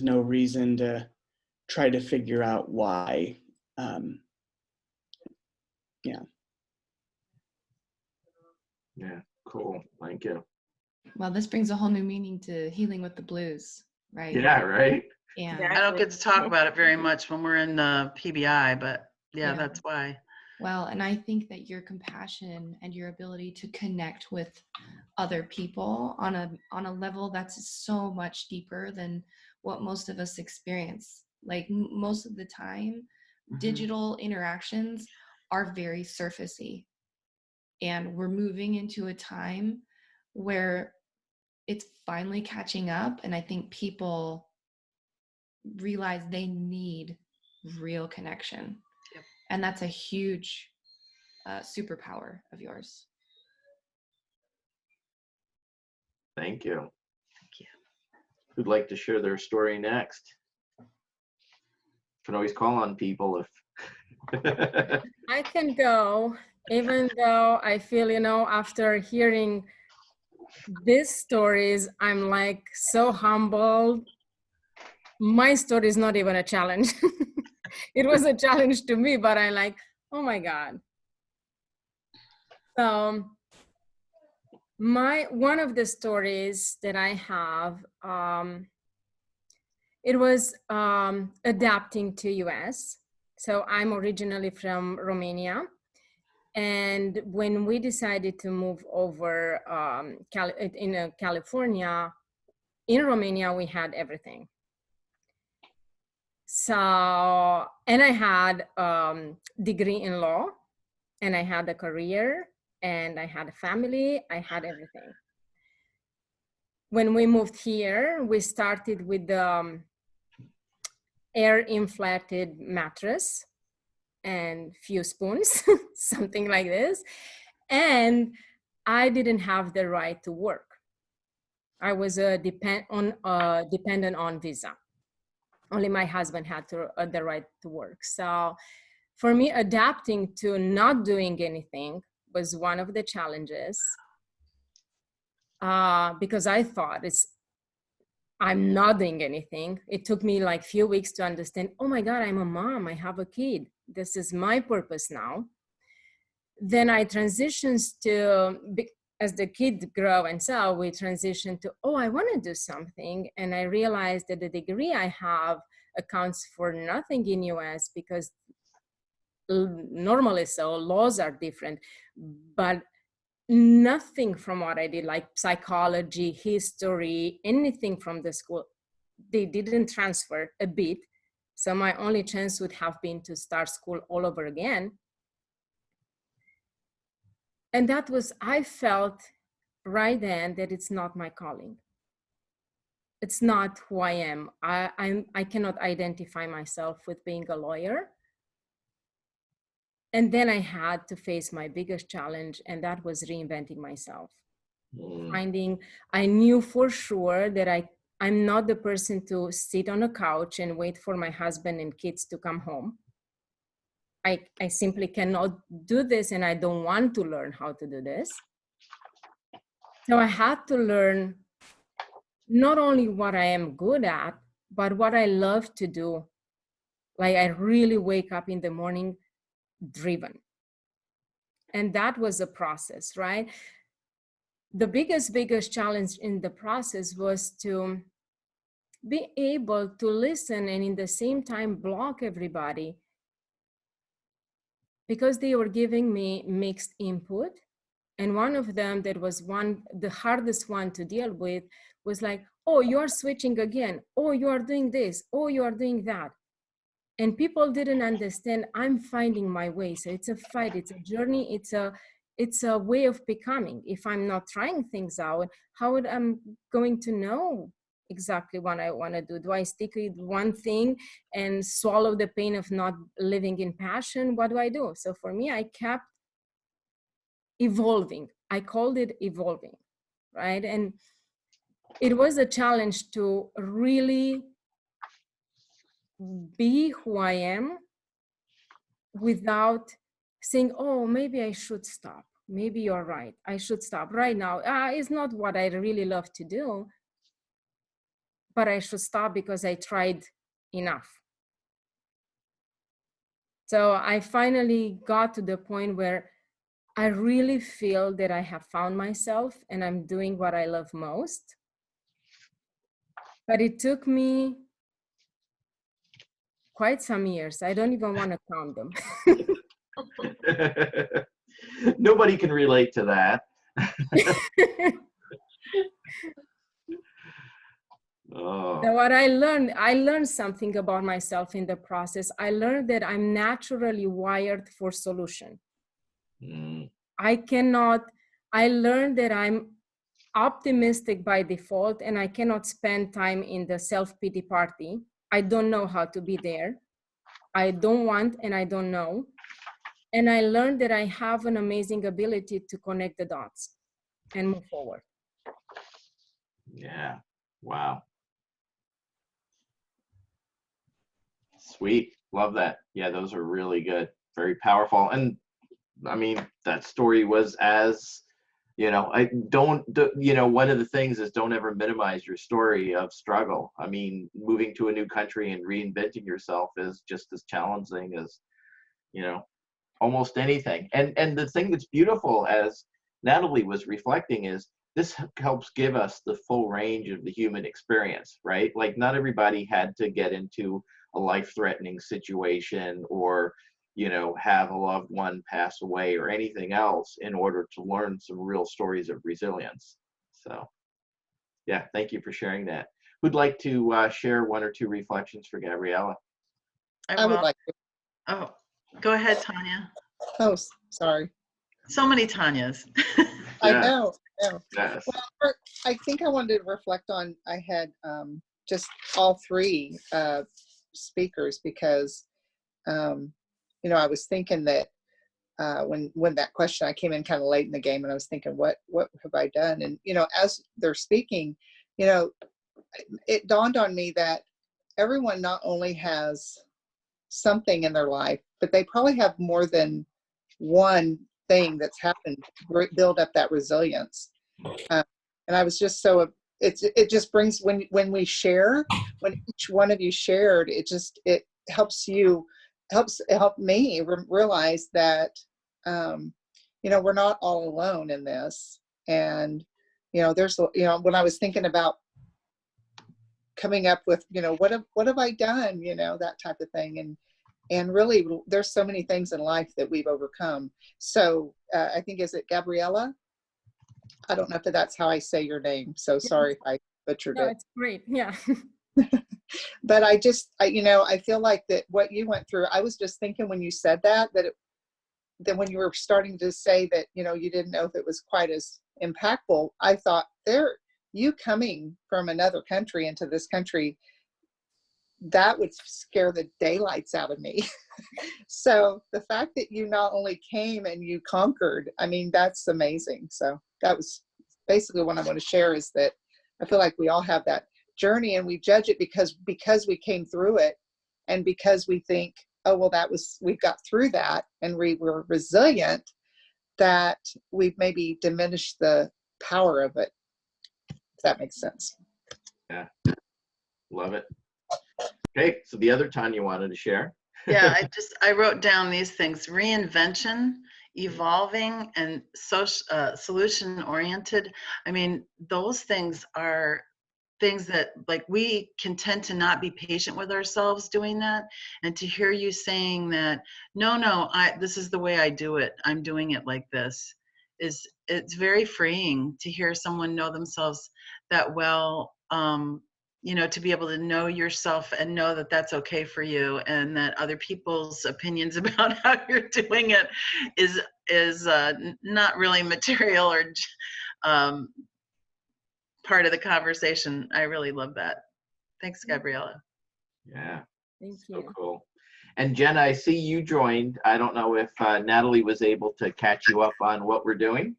no reason to try to figure out why. Yeah. Yeah, cool. Thank you. Well, this brings a whole new meaning to healing with the blues, right? Yeah, right? And I don't get to talk about it very much when we're in PBI, but yeah, Yeah. that's why. well, and I think that your compassion and your ability to connect with other people on a level that's so much deeper than what most of us experience. Like most of the time, digital interactions are very surfacey. And we're moving into a time where it's finally catching up. And I think people realize they need real connection. Yep. And that's a huge superpower of yours. Thank you. Thank you. Who'd like to share their story next? Can always call on people if. I can go, even though I feel, after hearing these stories, I'm like so humbled. My story is not even a challenge. It was a challenge to me, but I'm like, oh my God. So one of the stories that I have, it was adapting to US. So I'm originally from Romania. And when we decided to move over in California, in Romania, we had everything. So, and I had degree in law, and I had a career, and I had a family, I had everything. When we moved here, we started with the air inflated mattress and few spoons, something like this. And I didn't have the right to work. I was dependent on visa. Only my husband had the right to work. So for me, adapting to not doing anything was one of the challenges, because I thought I'm not doing anything. It took me like a few weeks to understand, oh my God, I'm a mom, I have a kid. This is my purpose now. Then I transitioned to, as the kids grow and so we transitioned to, oh, I want to do something. And I realized that the degree I have accounts for nothing in US because normally so laws are different, but nothing from what I did, like psychology, history, anything from the school, they didn't transfer a bit. So my only chance would have been to start school all over again. And that was, I felt right then that it's not my calling. It's not who I am. I cannot identify myself with being a lawyer. And then I had to face my biggest challenge, and that was reinventing myself. I knew for sure that I'm not the person to sit on a couch and wait for my husband and kids to come home. I simply cannot do this, and I don't want to learn how to do this. So I had to learn not only what I am good at, but what I love to do. Like I really wake up in the morning driven. And that was a process, right? The biggest challenge in the process was to be able to listen and in the same time block everybody, because they were giving me mixed input. And one of them that was the hardest one to deal with was like, oh, you are switching again. Oh, you are doing this. Oh, you are doing that. And people didn't understand I'm finding my way. So it's a fight, it's a journey, it's a way of becoming. If I'm not trying things out, how would I going to know exactly what I want to do? Do I stick with one thing and swallow the pain of not living in passion? What do I do? So for me, I kept evolving. I called it evolving, right? And it was a challenge to really be who I am without saying, oh, maybe I should stop. Maybe you're right. I should stop right now. It's not what I really love to do, but I should stop because I tried enough. So I finally got to the point where I really feel that I have found myself and I'm doing what I love most. But it took me quite some years. I don't even want to count them. Nobody can relate to that. Oh. So what I learned something about myself in the process. I learned that I'm naturally wired for solution. I learned that I'm optimistic by default and I cannot spend time in the self-pity party. I don't know how to be there. I don't want and I don't know. And I learned that I have an amazing ability to connect the dots and move forward. Yeah. Wow. Sweet. Love that. Yeah, those are really good. Very powerful. And I mean, that story was as, you know, one of the things is don't ever minimize your story of struggle. I mean, moving to a new country and reinventing yourself is just as challenging as, you know, almost anything. And the thing that's beautiful, as Natalie was reflecting, is this helps give us the full range of the human experience, right? Like, not everybody had to get into a life-threatening situation or, you know, have a loved one pass away or anything else in order to learn some real stories of resilience. So yeah, thank you for sharing that. Who'd like to share one or two reflections for Gabriella? I would like to. Oh, go ahead, Tanya. Oh, sorry. So many Tanyas. I know. Yes. Well, I think I wanted to reflect on, I had just all three speakers because, you know, I was thinking that when that question, I came in kind of late in the game and I was thinking, what have I done? And, you know, as they're speaking, you know, it dawned on me that everyone not only has something in their life, but they probably have more than one thing that's happened to build up that resilience. And I was just so, it just brings, when we share, when each one of you shared, it helps me realize that, you know, we're not all alone in this. And, you know, when I was thinking about coming up with, you know, what have I done, you know, that type of thing. And really, there's so many things in life that we've overcome. So I think, is it Gabriella? I don't know if that's how I say your name. So sorry if I butchered it. No, it's great. Yeah. But you know, I feel like that what you went through, I was just thinking when you said that when you were starting to say that, you know, you didn't know if it was quite as impactful, I thought you coming from another country into this country, that would scare the daylights out of me. So the fact that you not only came and you conquered, I mean, that's amazing. So that was basically what I want to share, is that I feel like we all have that journey and we judge it because we came through it, and because we think, oh, well, we've got through that and we were resilient, that we've maybe diminished the power of it, if that makes sense. Yeah, love it. Okay, so the other Tanya wanted to share. Yeah, I wrote down these things: reinvention, evolving, and solution oriented. I mean, those things are things that, like, we can tend to not be patient with ourselves doing that. And to hear you saying that, no, this is the way I do it, I'm doing it like this, it's very freeing to hear someone know themselves that well. You know, to be able to know yourself and know that that's okay for you, and that other people's opinions about how you're doing it is not really material or part of the conversation. I really love that. Thanks, Gabriella. Yeah. Thank So you. cool. And Jenna, I see you joined. I don't know if Natalie was able to catch you up on what we're doing.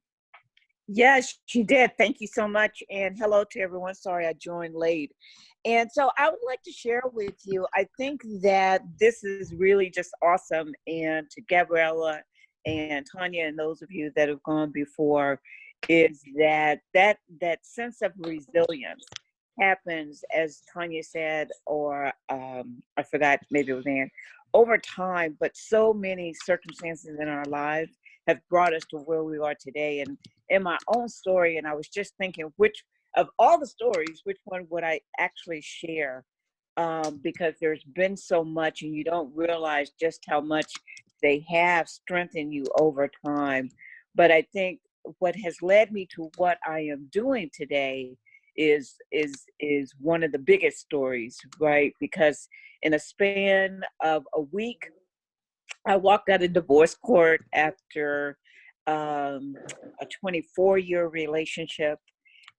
Yes, she did. Thank you so much. And hello to everyone. Sorry I joined late. And so I would like to share with you, I think that this is really just awesome. And to Gabriella and Tanya and those of you that have gone before, is that sense of resilience happens, as Tanya said, or I forgot, maybe it was Ann, over time, but so many circumstances in our lives have brought us to where we are today. And in my own story, and I was just thinking, which of all the stories, which one would I actually share? Because there's been so much, and you don't realize just how much they have strengthened you over time. But I think what has led me to what I am doing today is one of the biggest stories, right? Because in a span of a week, I walked out of divorce court after a 24-year relationship.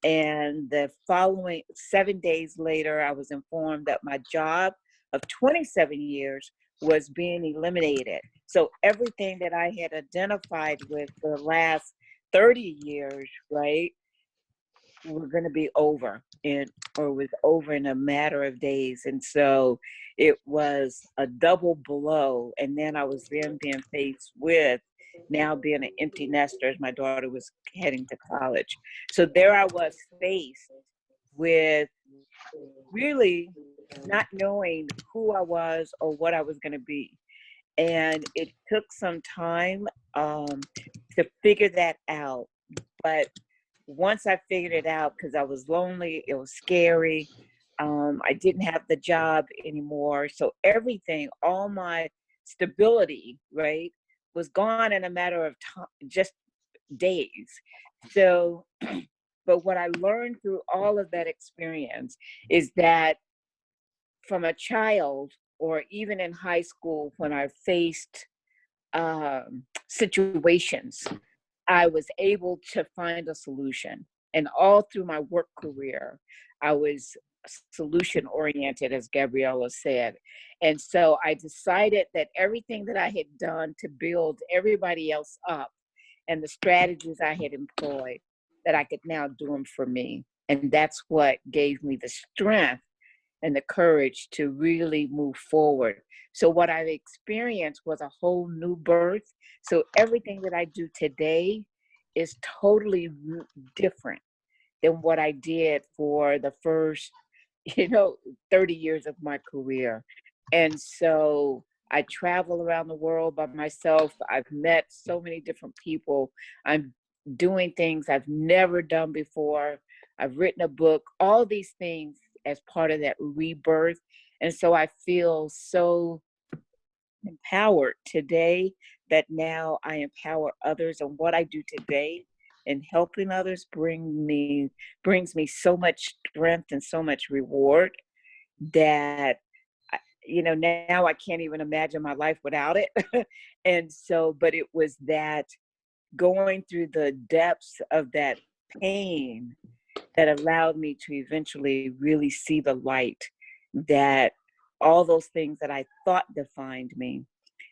And the following 7 days later, I was informed that my job of 27 years was being eliminated. So everything that I had identified with the last 30 years, right, were going to be over, or was over in a matter of days. And so it was a double blow. And then I was then being faced with now being an empty nester as my daughter was heading to college. So there I was faced with really not knowing who I was or what I was going to be. And it took some time to figure that out. But once I figured it out, because I was lonely, it was scary. I didn't have the job anymore. So everything, all my stability, right, was gone in a matter of time, just days. So, but what I learned through all of that experience is that from a child, or even in high school, when I faced situations, I was able to find a solution. And all through my work career, I was solution oriented, as Gabriella said. And so I decided that everything that I had done to build everybody else up and the strategies I had employed, that I could now do them for me. And that's what gave me the strength and the courage to really move forward. So what I've experienced was a whole new birth. So everything that I do today is totally different than what I did for the first, 30 years of my career. And so I travel around the world by myself. I've met so many different people. I'm doing things I've never done before. I've written a book, all these things as part of that rebirth. And so I feel so empowered today that now I empower others, and what I do today and helping others brings me so much strength and so much reward that now I can't even imagine my life without it. And so, but it was that going through the depths of that pain that allowed me to eventually really see the light, that all those things that I thought defined me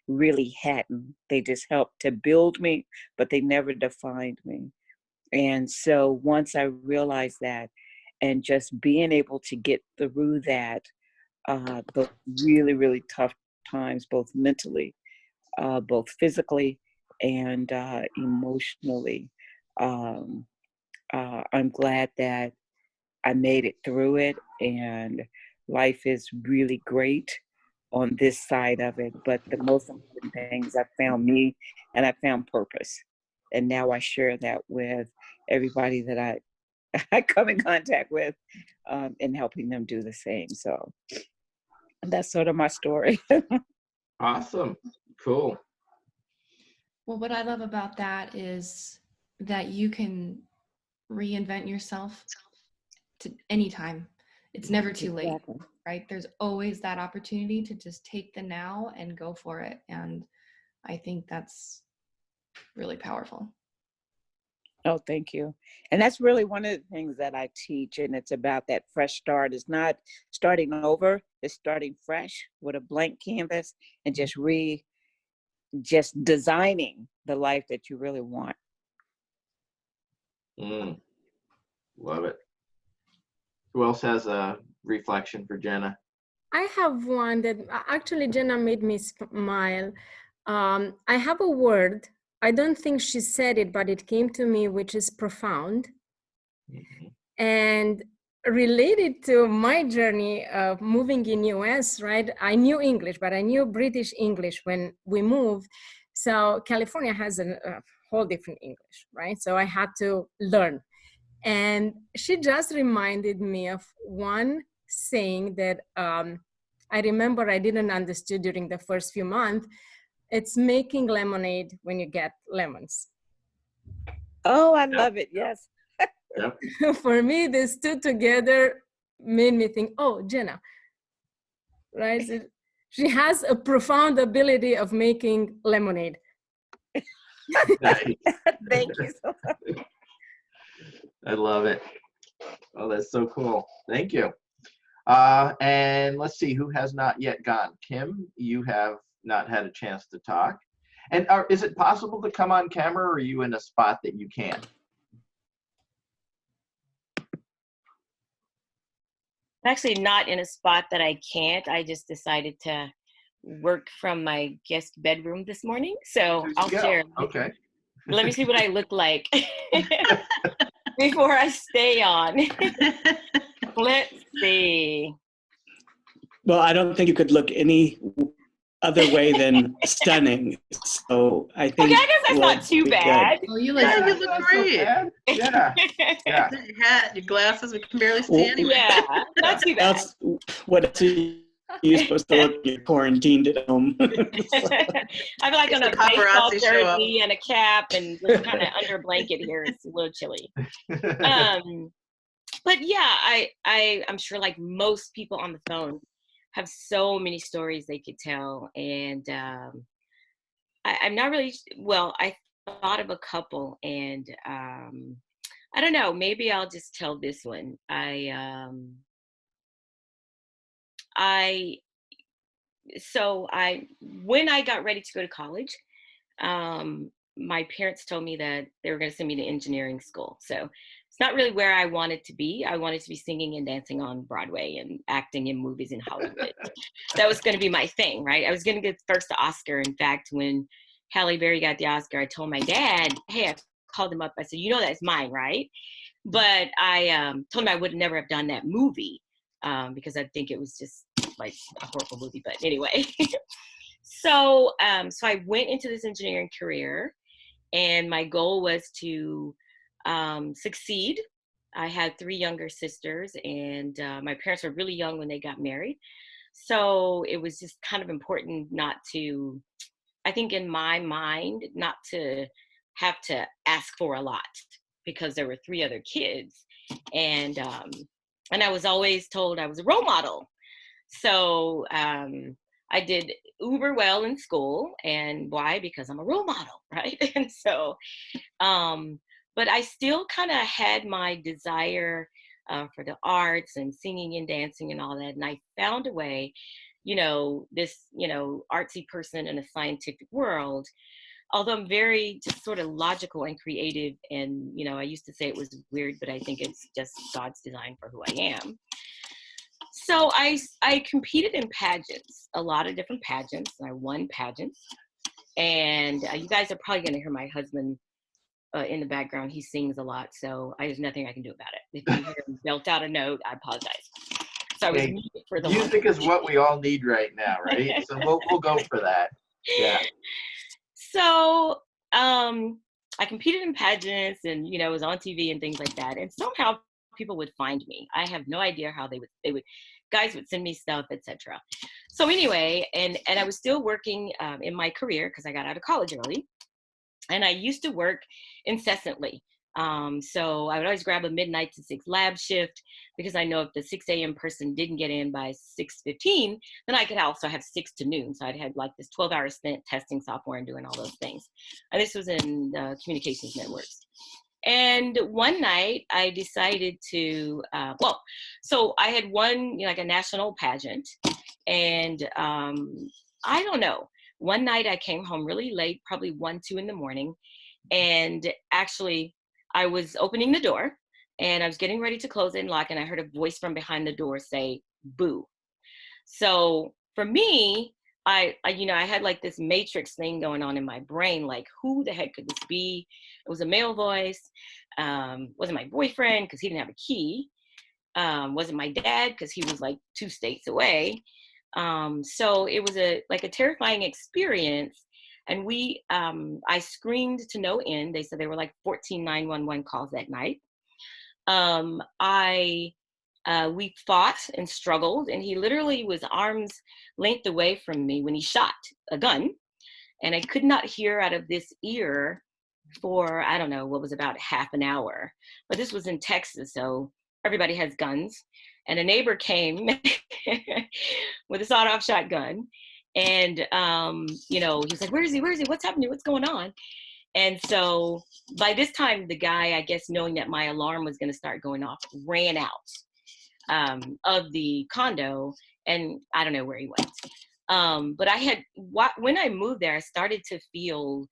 really hadn't. They just helped to build me, but they never defined me. And so once I realized that, and just being able to get through that, those really, really tough times, both mentally, both physically and emotionally, I'm glad that I made it through it, and life is really great on this side of it. But the most important thing is I found me and I found purpose. And now I share that with everybody that I come in contact with, and helping them do the same. So that's sort of my story. Awesome. Cool. Well, what I love about that is that you can reinvent yourself to any time. It's never too late, Exactly. right? There's always that opportunity to just take the now and go for it. And I think that's really powerful. Oh, thank you. And that's really one of the things that I teach. And it's about that fresh start. It's not starting over, it's starting fresh with a blank canvas and just designing the life that you really want. Love it. Who else has a reflection for Jenna? I have one that actually Jenna made me smile. I have a word I don't think she said it, but it came to me, which is profound and related to my journey of moving in US, right? I knew English, but I knew British English when we moved. So California has a whole different English, right? So I had to learn. And she just reminded me of one saying that I remember I didn't understand during the first few months. It's making lemonade when you get lemons. Oh, I love it. Yes. Yep. For me, these two together made me think, oh, Jenna, right? So she has a profound ability of making lemonade. Nice. Thank you so much. I love it. Oh, that's so cool. Thank you. And let's see, who has not yet gone? Kim, you have not had a chance to talk. And is it possible to come on camera, or are you in a spot that you can? I'm actually not in a spot that I can't. I just decided to work from my guest bedroom this morning. So I'll share. Okay. Let me see what I look like before I stay on. Let's see. Well, I don't think you could look any other way than stunning. So I think. Okay, I guess that's not too bad. Oh, you Yeah, look you look great. Yeah. Yeah. Your hat, your glasses, we can barely see anyone. Yeah, not too bad. What else are you supposed to look? You're quarantined at home. I feel like on a The baseball paparazzi show up. jersey and a cap and just kind of under a blanket here. It's a little chilly. But yeah, I'm sure like most people on the phone have so many stories they could tell. And I'm not really, well, I thought of a couple, and I don't know, maybe I'll just tell this one. When I got ready to go to college, my parents told me that they were going to send me to engineering school. So it's not really where I wanted to be. I wanted to be singing and dancing on Broadway and acting in movies in Hollywood. That was going to be my thing, right? I was going to get first the Oscar. In fact, when Halle Berry got the Oscar, I told my dad, hey, I called him up. I said, you know, that's mine, right? But I told him I would never have done that movie because I think it was just like a horrible movie. But anyway, so I went into this engineering career, and my goal was to succeed. I had 3 younger sisters, and my parents were really young when they got married. So it was just kind of important not to, I think in my mind, not to have to ask for a lot, because there were 3 other kids. And I was always told I was a role model. So I did uber well in school. And why? Because I'm a role model, right? And so, but I still kind of had my desire for the arts and singing and dancing and all that. And I found a way, this, artsy person in a scientific world, although I'm very just sort of logical and creative. And, I used to say it was weird, but I think it's just God's design for who I am. So I competed in pageants, a lot of different pageants. I won pageants. And you guys are probably going to hear my husband in the background. He sings a lot, so there's nothing I can do about it. If you hear him belt out a note, I apologize. So I was muted for the music is what we all need right now, right? So we'll go for that. Yeah. So I competed in pageants, and was on TV and things like that. And somehow people would find me. I have no idea how they would guys would send me stuff, etc. So anyway, and I was still working in my career because I got out of college early. And I used to work incessantly. So I would always grab a midnight to 6 lab shift, because I know if the 6 a.m. person didn't get in by 6:15, then I could also have 6 to noon. So I'd had like this 12-hour stint testing software and doing all those things. And this was in communications networks. And one night I decided to, so I had won like a national pageant. And I don't know. One night I came home really late, probably 1, 2 in the morning. And actually I was opening the door and I was getting ready to close it and lock, and I heard a voice from behind the door say, boo. So for me, you know, I had like this matrix thing going on in my brain, like, who the heck could this be? It was a male voice. Wasn't my boyfriend because he didn't have a key. Wasn't my dad because he was like 2 states away. So it was like a terrifying experience. And I screamed to no end. They said there were like 14 911 calls that night. We fought and struggled, and he literally was arm's length away from me when he shot a gun. And I could not hear out of this ear for, I don't know, what was about half an hour. But this was in Texas, so everybody has guns. And a neighbor came with a sawed-off shotgun. And, you know, he's like, where is he? Where is he? What's happening? What's going on? And so by this time, the guy, I guess, knowing that my alarm was going to start going off, ran out of the condo, and I don't know where he went. But when I moved there, I started to feel,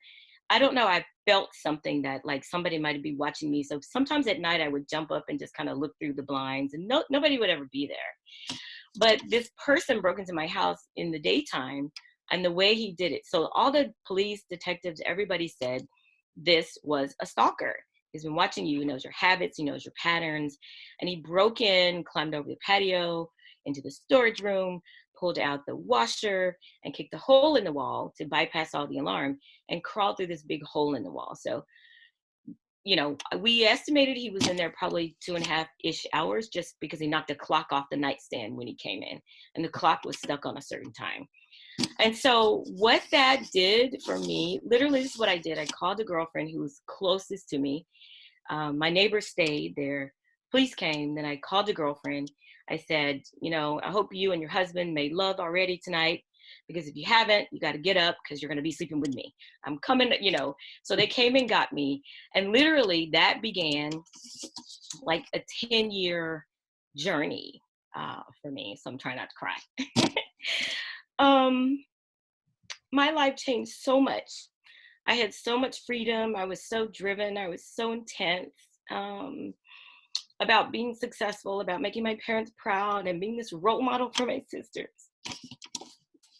I don't know, I felt something that like somebody might be watching me. So sometimes at night I would jump up and just kind of look through the blinds, and nobody would ever be there. But this person broke into my house in the daytime, and the way he did it, so all the police, detectives, everybody said this was a stalker. He's been watching you, he knows your habits, he knows your patterns. And he broke in, climbed over the patio, into the storage room, pulled out the washer, and kicked a hole in the wall to bypass all the alarm, and crawled through this big hole in the wall. So, you know, we estimated he was in there probably 2.5-ish hours, just because he knocked the clock off the nightstand when he came in, and the clock was stuck on a certain time. And so what that did for me, literally this is what I did. I called a girlfriend who was closest to me. My neighbor stayed there. Police came. Then I called a girlfriend. I said, you know, I hope you and your husband made love already tonight, because if you haven't, you got to get up because you're going to be sleeping with me. I'm coming, you know. So they came and got me. And literally that began like a 10-year journey for me. So I'm trying not to cry. My life changed so much. I had so much freedom. I was so driven. I was so intense about being successful, about making my parents proud, and being this role model for my sisters.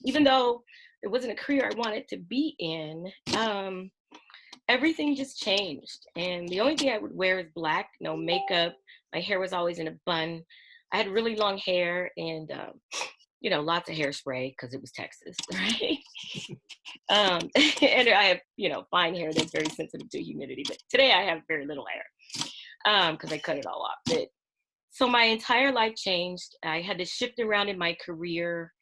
Even though it wasn't a career I wanted to be in, everything just changed. And the only thing I would wear is black, no makeup. My hair was always in a bun. I had really long hair, and you know, lots of hairspray because it was Texas, right? And I have, you know, fine hair that's very sensitive to humidity. But today I have very little hair because I cut it all off. But so my entire life changed. I had to shift around in my career.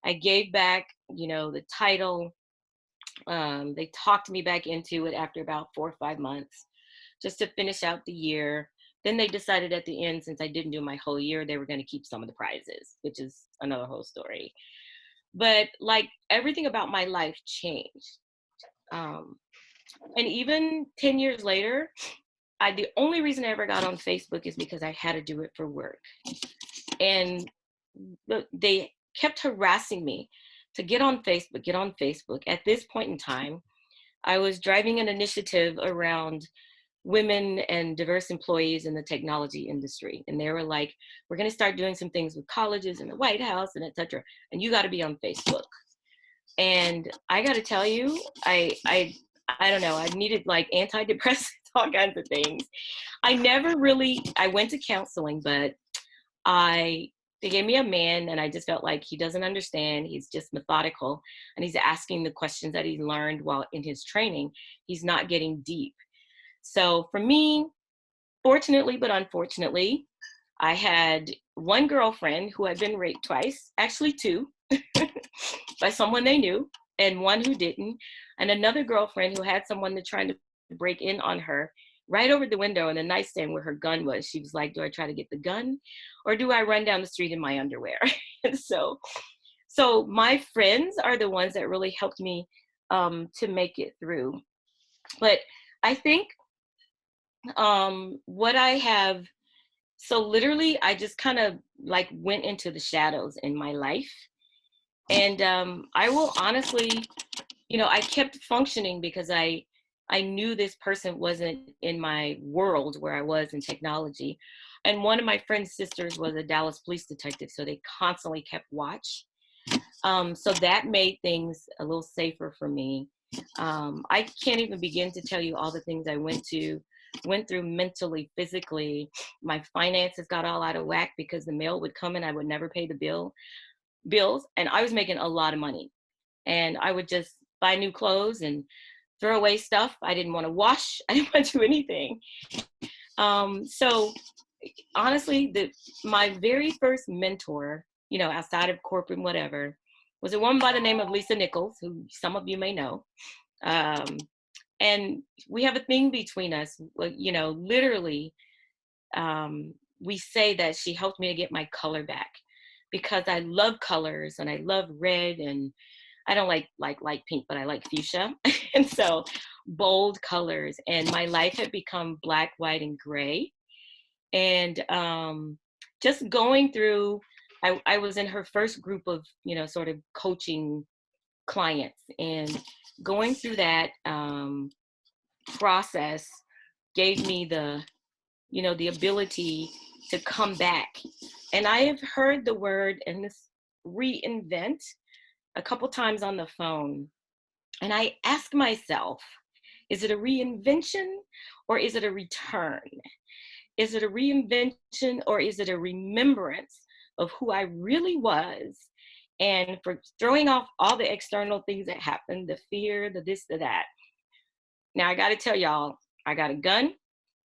I gave back, you know, the title. They talked me back into it after about 4 or 5 months, just to finish out the year. Then they decided at the end, since I didn't do my whole year, they were going to keep some of the prizes, which is another whole story. But like everything about my life changed. And even 10 years later, the only reason I ever got on Facebook is because I had to do it for work. And they kept harassing me to get on Facebook, get on Facebook. At this point in time, I was driving an initiative around women and diverse employees in the technology industry. And they were like, we're going to start doing some things with colleges and the White House and et cetera. And you got to be on Facebook. And I got to tell you, I don't know, I needed like antidepressants, all kinds of things. I went to counseling, but they gave me a man, and I just felt like he doesn't understand. He's just methodical, and he's asking the questions that he learned while in his training. He's not getting deep. So for me, fortunately, but unfortunately, I had one girlfriend who had been raped twice, actually 2, by someone they knew, and one who didn't, and another girlfriend who had someone that trying to break in on her right over the window in the nightstand where her gun was. She was like, do I try to get the gun, or do I run down the street in my underwear? So my friends are the ones that really helped me to make it through. But I think what I have, so literally I just kind of like went into the shadows in my life. And I will honestly, you know, I kept functioning because I knew this person wasn't in my world where I was in technology. And one of my friend's sisters was a Dallas police detective, so they constantly kept watch. So that made things a little safer for me. I can't even begin to tell you all the things I went through mentally, physically. My finances got all out of whack because the mail would come and I would never pay the bills. And I was making a lot of money. And I would just buy new clothes and throw away stuff I didn't want to wash. I didn't want to do anything. So honestly, my very first mentor, you know, outside of corporate, whatever, was a woman by the name of Lisa Nichols, who some of you may know. And we have a thing between us, you know, literally, we say that she helped me to get my color back, because I love colors and I love red, and I don't like light pink, but I like fuchsia. And so bold colors, and my life had become black, white, and gray. And just going through, I was in her first group of, you know, sort of coaching clients, and going through that process gave me the, you know, the ability to come back. And I have heard the word and this reinvent a couple times on the phone. And I ask myself, is it a reinvention or is it a return? Is it a reinvention or is it a remembrance of who I really was? And for throwing off all the external things that happened, the fear, the this, the that. Now I got to tell y'all, I got a gun.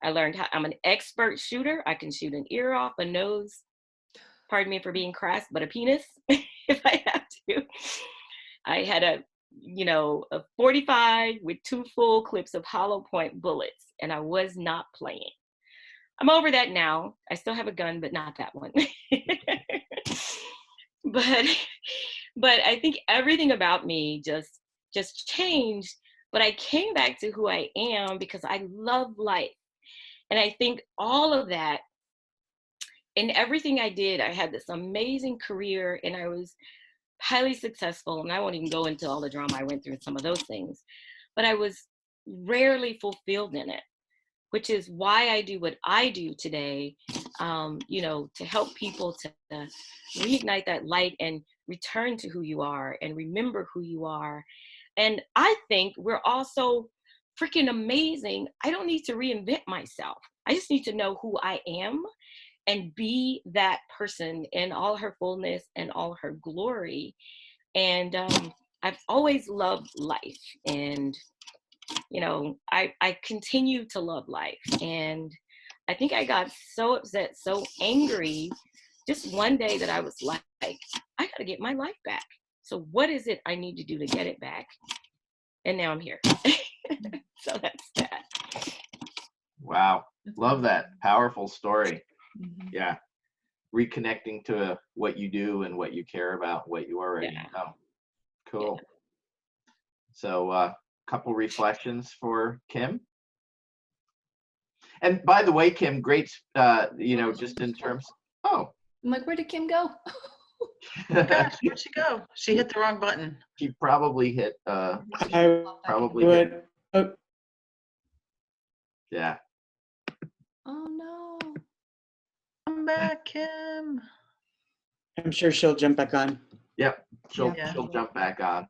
I learned how, I'm an expert shooter. I can shoot an ear off, a nose, pardon me for being crass, but a penis if I have to. I had a 45 with 2 full clips of hollow point bullets, and I was not playing. I'm over that now. I still have a gun, but not that one. But I think everything about me just changed. But I came back to who I am because I love life. And I think all of that, in everything I did, I had this amazing career and I was highly successful. And I won't even go into all the drama I went through and some of those things, but I was rarely fulfilled in it, which is why I do what I do today, to help people to reignite that light and return to who you are and remember who you are. And I think we're also freaking amazing. I don't need to reinvent myself. I just need to know who I am and be that person in all her fullness and all her glory. And I've always loved life. And, I continue to love life. And I think I got so upset, so angry just one day that I was like, I got to get my life back. So what is it I need to do to get it back? And now I'm here. So that's that. Wow. Love that. Powerful story. Yeah. Reconnecting to what you do and what you care about, what you already know. Cool. Yeah. So couple reflections for Kim. And by the way, Kim, great, just in terms, I'm like, where did Kim go? Gosh, where'd she go? She hit the wrong button. She probably hit, yeah. Oh no. Come back, Kim. I'm sure she'll jump back on. Yep, she'll jump back on.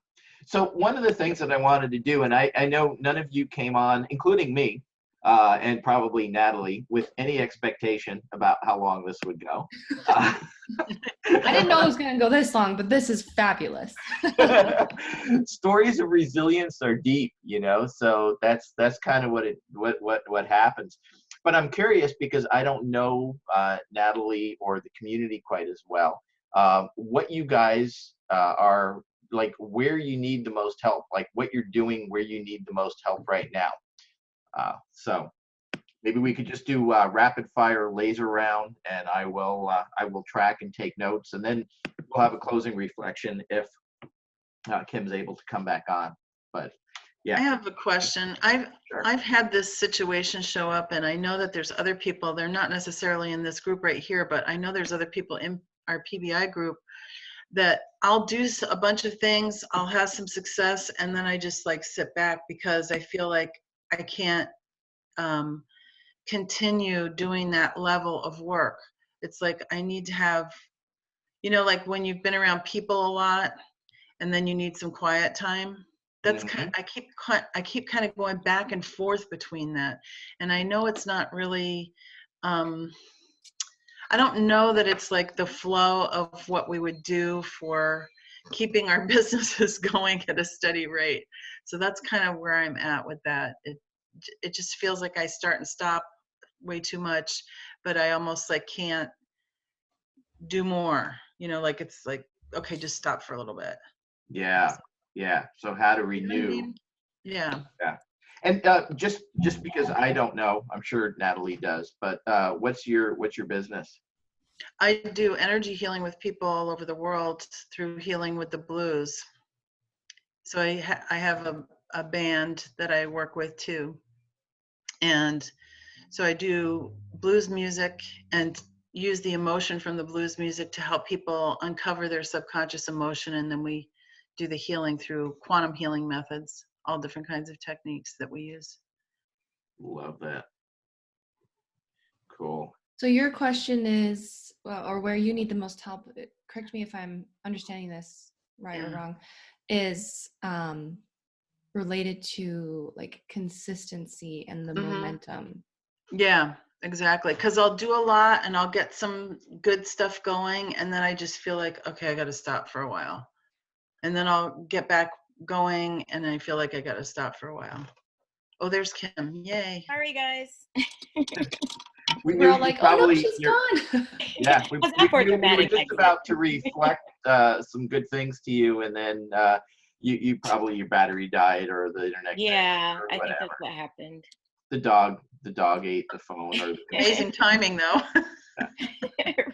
So one of the things that I wanted to do, and I know none of you came on, including me, and probably Natalie, with any expectation about how long this would go. I didn't know it was going to go this long, but this is fabulous. Stories of resilience are deep, so that's kind of what happens. But I'm curious because I don't know Natalie or the community quite as well. What you guys are like, where you need the most help, like what you're doing, where you need the most help right now. So maybe we could just do rapid fire laser round, and I will track and take notes, and then we'll have a closing reflection if Kim's able to come back on. But yeah, I have a question. I've had this situation show up, and I know that there's other people. They're not necessarily in this group right here, but I know there's other people in our PBI group that I'll do a bunch of things, I'll have some success, and then I just like sit back because I feel like I can't continue doing that level of work. It's like I need to have, like when you've been around people a lot and then you need some quiet time. That's Mhm. I keep kind of going back and forth between that, and I know it's not really. I don't know that it's like the flow of what we would do for keeping our businesses going at a steady rate. So that's kind of where I'm at with that. It just feels like I start and stop way too much, but I almost like can't do more. You know, like it's like, okay, just stop for a little bit. Yeah. Yeah. So how to You know what I renew. mean? Yeah. Yeah. And just because I don't know, I'm sure Natalie does, but what's your business? I do energy healing with people all over the world through healing with the blues. So I have a band that I work with too. And so I do blues music and use the emotion from the blues music to help people uncover their subconscious emotion. And then we do the healing through quantum healing methods, all different kinds of techniques that we use. Love that. Cool. So your question is, or where you need the most help, correct me if I'm understanding this right or wrong, is related to like consistency and the momentum. Yeah, exactly. Because I'll do a lot and I'll get some good stuff going, and then I just feel like, okay, I got to stop for a while. And then I'll get back going and I feel like I got to stop for a while. Oh, there's Kim. Yay. Sorry, guys. We're all like, oh no, she's gone. Yeah, we were dramatic just exit. about to reflect some good things to you, and then you probably, your battery died or the internet. Yeah, or I think whatever. that's what happened. The dog ate the phone. Or the Amazing timing, though.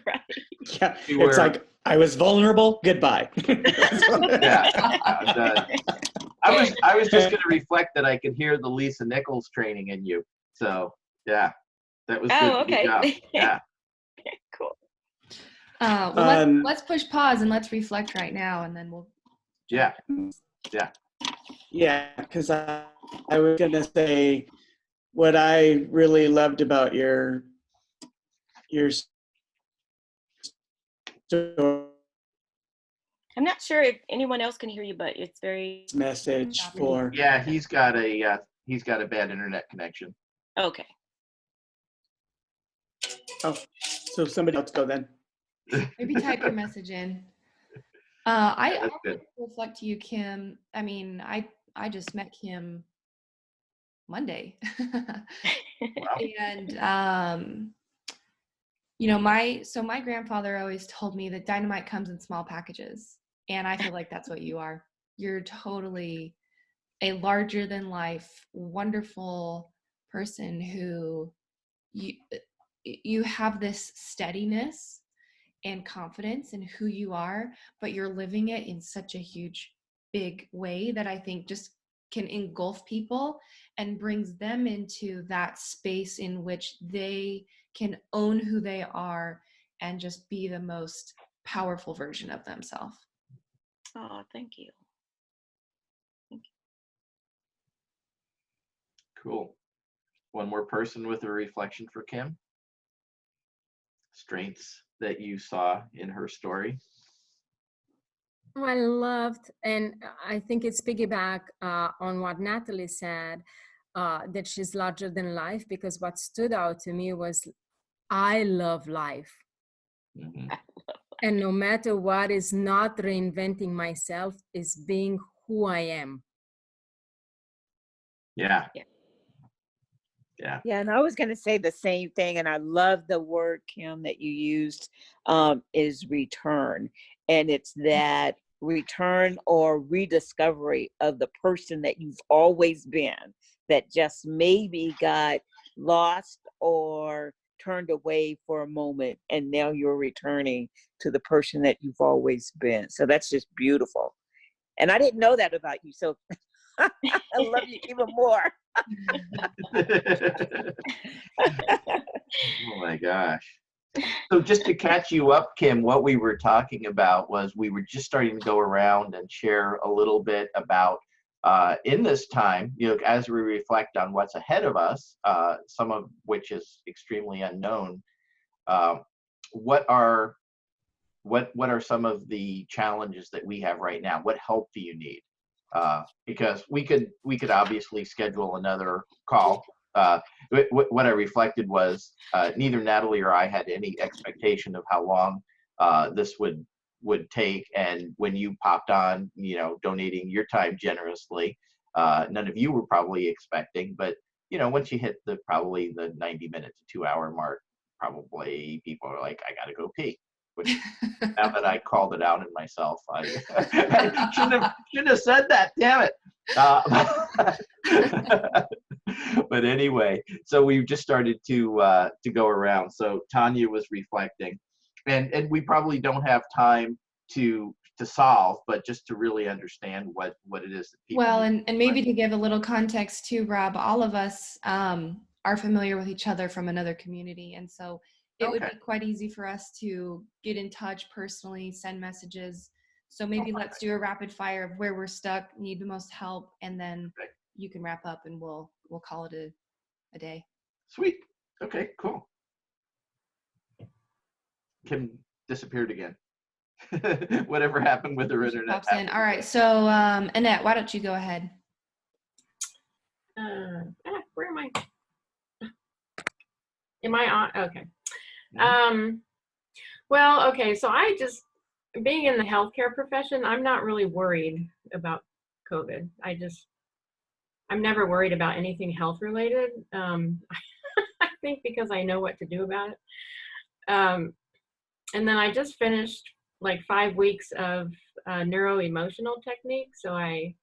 Right. Yeah, it's like I was vulnerable. Goodbye. Yeah. I was just going to reflect that I could hear the Lisa Nichols training in you. So yeah, that was good. Oh, okay. Good job. Yeah. Cool. Well, let's push pause and let's reflect right now, and then we'll. Yeah. Yeah, because I was gonna say what I really loved about your story. I'm not sure if anyone else can hear you, but it's very Message for. Yeah, he's got a bad internet connection. okay. Oh, so somebody else go then. Maybe type your message in. I That's good. reflect to you, Kim. I mean, I just met Kim Monday. And you know, my grandfather always told me that dynamite comes in small packages, and I feel like that's what you are. You're totally a larger than life, wonderful person who you have this steadiness and confidence in who you are, but you're living it in such a huge, big way that I think just can engulf people and brings them into that space in which they can own who they are and just be the most powerful version of themselves. Oh, thank you. Cool. One more person with a reflection for Kim. Strengths that you saw in her story. I loved, and I think it's piggyback on what Natalie said, that she's larger than life, because what stood out to me was I love life. Mm-hmm. And no matter what, is not reinventing myself, is being who I am. Yeah. Yeah, and I was going to say the same thing, and I love the word, Kim, that you used, is return. And it's that return or rediscovery of the person that you've always been, that just maybe got lost or turned away for a moment, and now you're returning to the person that you've always been. So that's just beautiful. And I didn't know that about you, so I love you even more. Oh my gosh. So just to catch you up, Kim, what we were talking about was we were just starting to go around and share a little bit about in this time, you know, as we reflect on what's ahead of us, some of which is extremely unknown, what are what are some of the challenges that we have right now? What help do you need? Because we could obviously schedule another call. What I reflected was neither Natalie or I had any expectation of how long this would take. And when you popped on, you know, donating your time generously, none of you were probably expecting. But you know, once you hit probably the 90-minute to 2-hour mark, probably people are like, I gotta go pee. Which now that I called it out in myself, I shouldn't have said that. Damn it. But anyway, so we've just started to go around. So Tanya was reflecting, and we probably don't have time to solve, but just to really understand what it is that people. Well, and maybe to give a little context too, Rob, all of us are familiar with each other from another community, and so it would be quite easy for us to get in touch personally, send messages. So maybe let's do a rapid fire of where we're stuck, need the most help, and then you can wrap up and we'll call it a day. Sweet. Okay, cool. Kim disappeared again. Whatever happened with her internet. Pops in. All right. So Annette, why don't you go ahead? Where am I? Am I on? Okay. Well, okay, so I just, being in the healthcare profession, I'm not really worried about COVID. I'm never worried about anything health related. I think because I know what to do about it. And then I just finished like 5 weeks of neuro-emotional technique. So I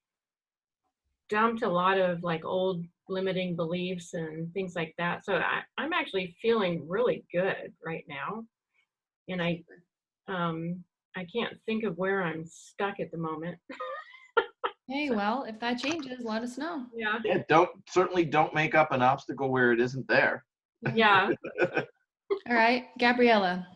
dumped a lot of like old limiting beliefs and things like that. So I'm actually feeling really good right now. And I can't think of where I'm stuck at the moment. Hey, well, if that changes, let us know. Yeah. Yeah, certainly don't make up an obstacle where it isn't there. Yeah. All right, Gabriella.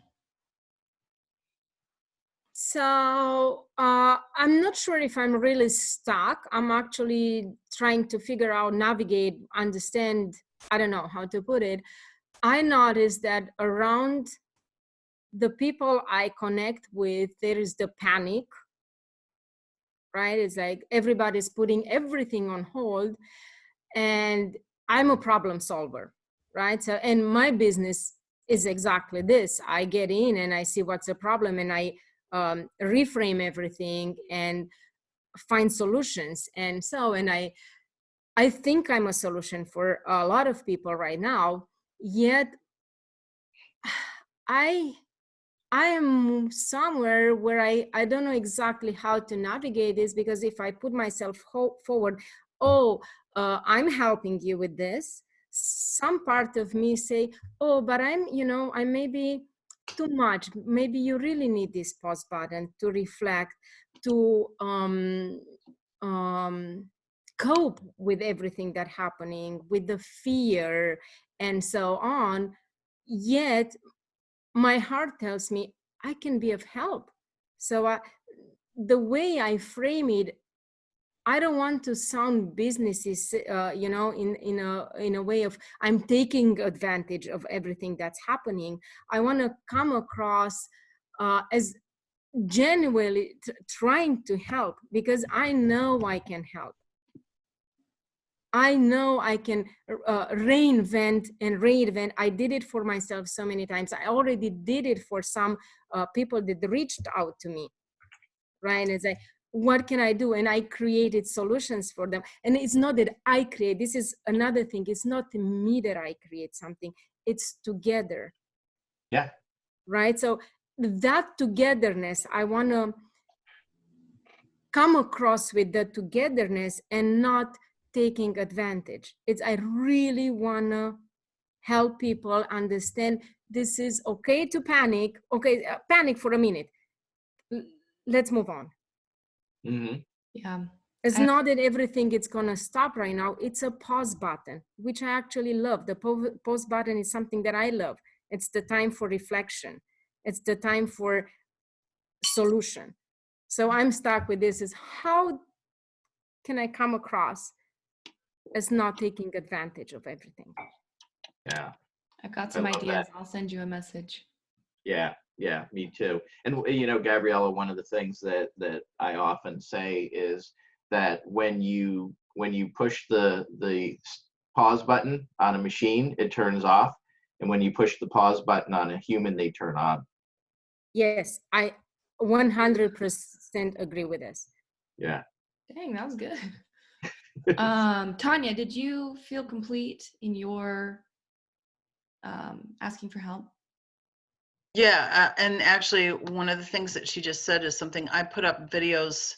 So I'm not sure if I'm really stuck. I'm actually trying to figure out, navigate, understand, I don't know how to put it. I noticed that around the people I connect with, there is the panic, right? It's like everybody's putting everything on hold, and I'm a problem solver, right? So, and my business is exactly this. I get in and I see what's the problem, and I reframe everything and find solutions. And so, and I think I'm a solution for a lot of people right now, yet I am somewhere where I don't know exactly how to navigate this, because if I put myself forward, I'm helping you with this, some part of me say, oh, but I'm maybe too much. Maybe you really need this pause button to reflect, to cope with everything that's happening, with the fear and so on. Yet my heart tells me I can be of help. So the way I frame it, I don't want to sound businesses, in a way of I'm taking advantage of everything that's happening. I want to come across as genuinely trying to help, because I know I can help. I know I can reinvent and reinvent. I did it for myself so many times. I already did it for some people that reached out to me, right? It's like, what can I do? And I created solutions for them. And it's not that I create, this is another thing. It's not me that I create something, it's together. Yeah. Right? So that togetherness, I want to come across with the togetherness and not taking advantage. I really want to help people understand this is okay to panic. Okay, panic for a minute. Let's move on. Mm-hmm. Yeah. It's not that everything is going to stop right now. It's a pause button, which I actually love. The pause button is something that I love. It's the time for reflection. It's the time for solution. So I'm stuck with this, is how can I come across as not taking advantage of everything? Yeah. I've got some ideas. I'll send you a message. Yeah. Yeah, me too. And you know, Gabriella, one of the things that I often say is that when you push the pause button on a machine, it turns off, and when you push the pause button on a human, they turn on. Yes, I 100% agree with this. Yeah. Dang, that was good. Tanya, did you feel complete in your asking for help? Yeah, and actually, one of the things that she just said is something I put up videos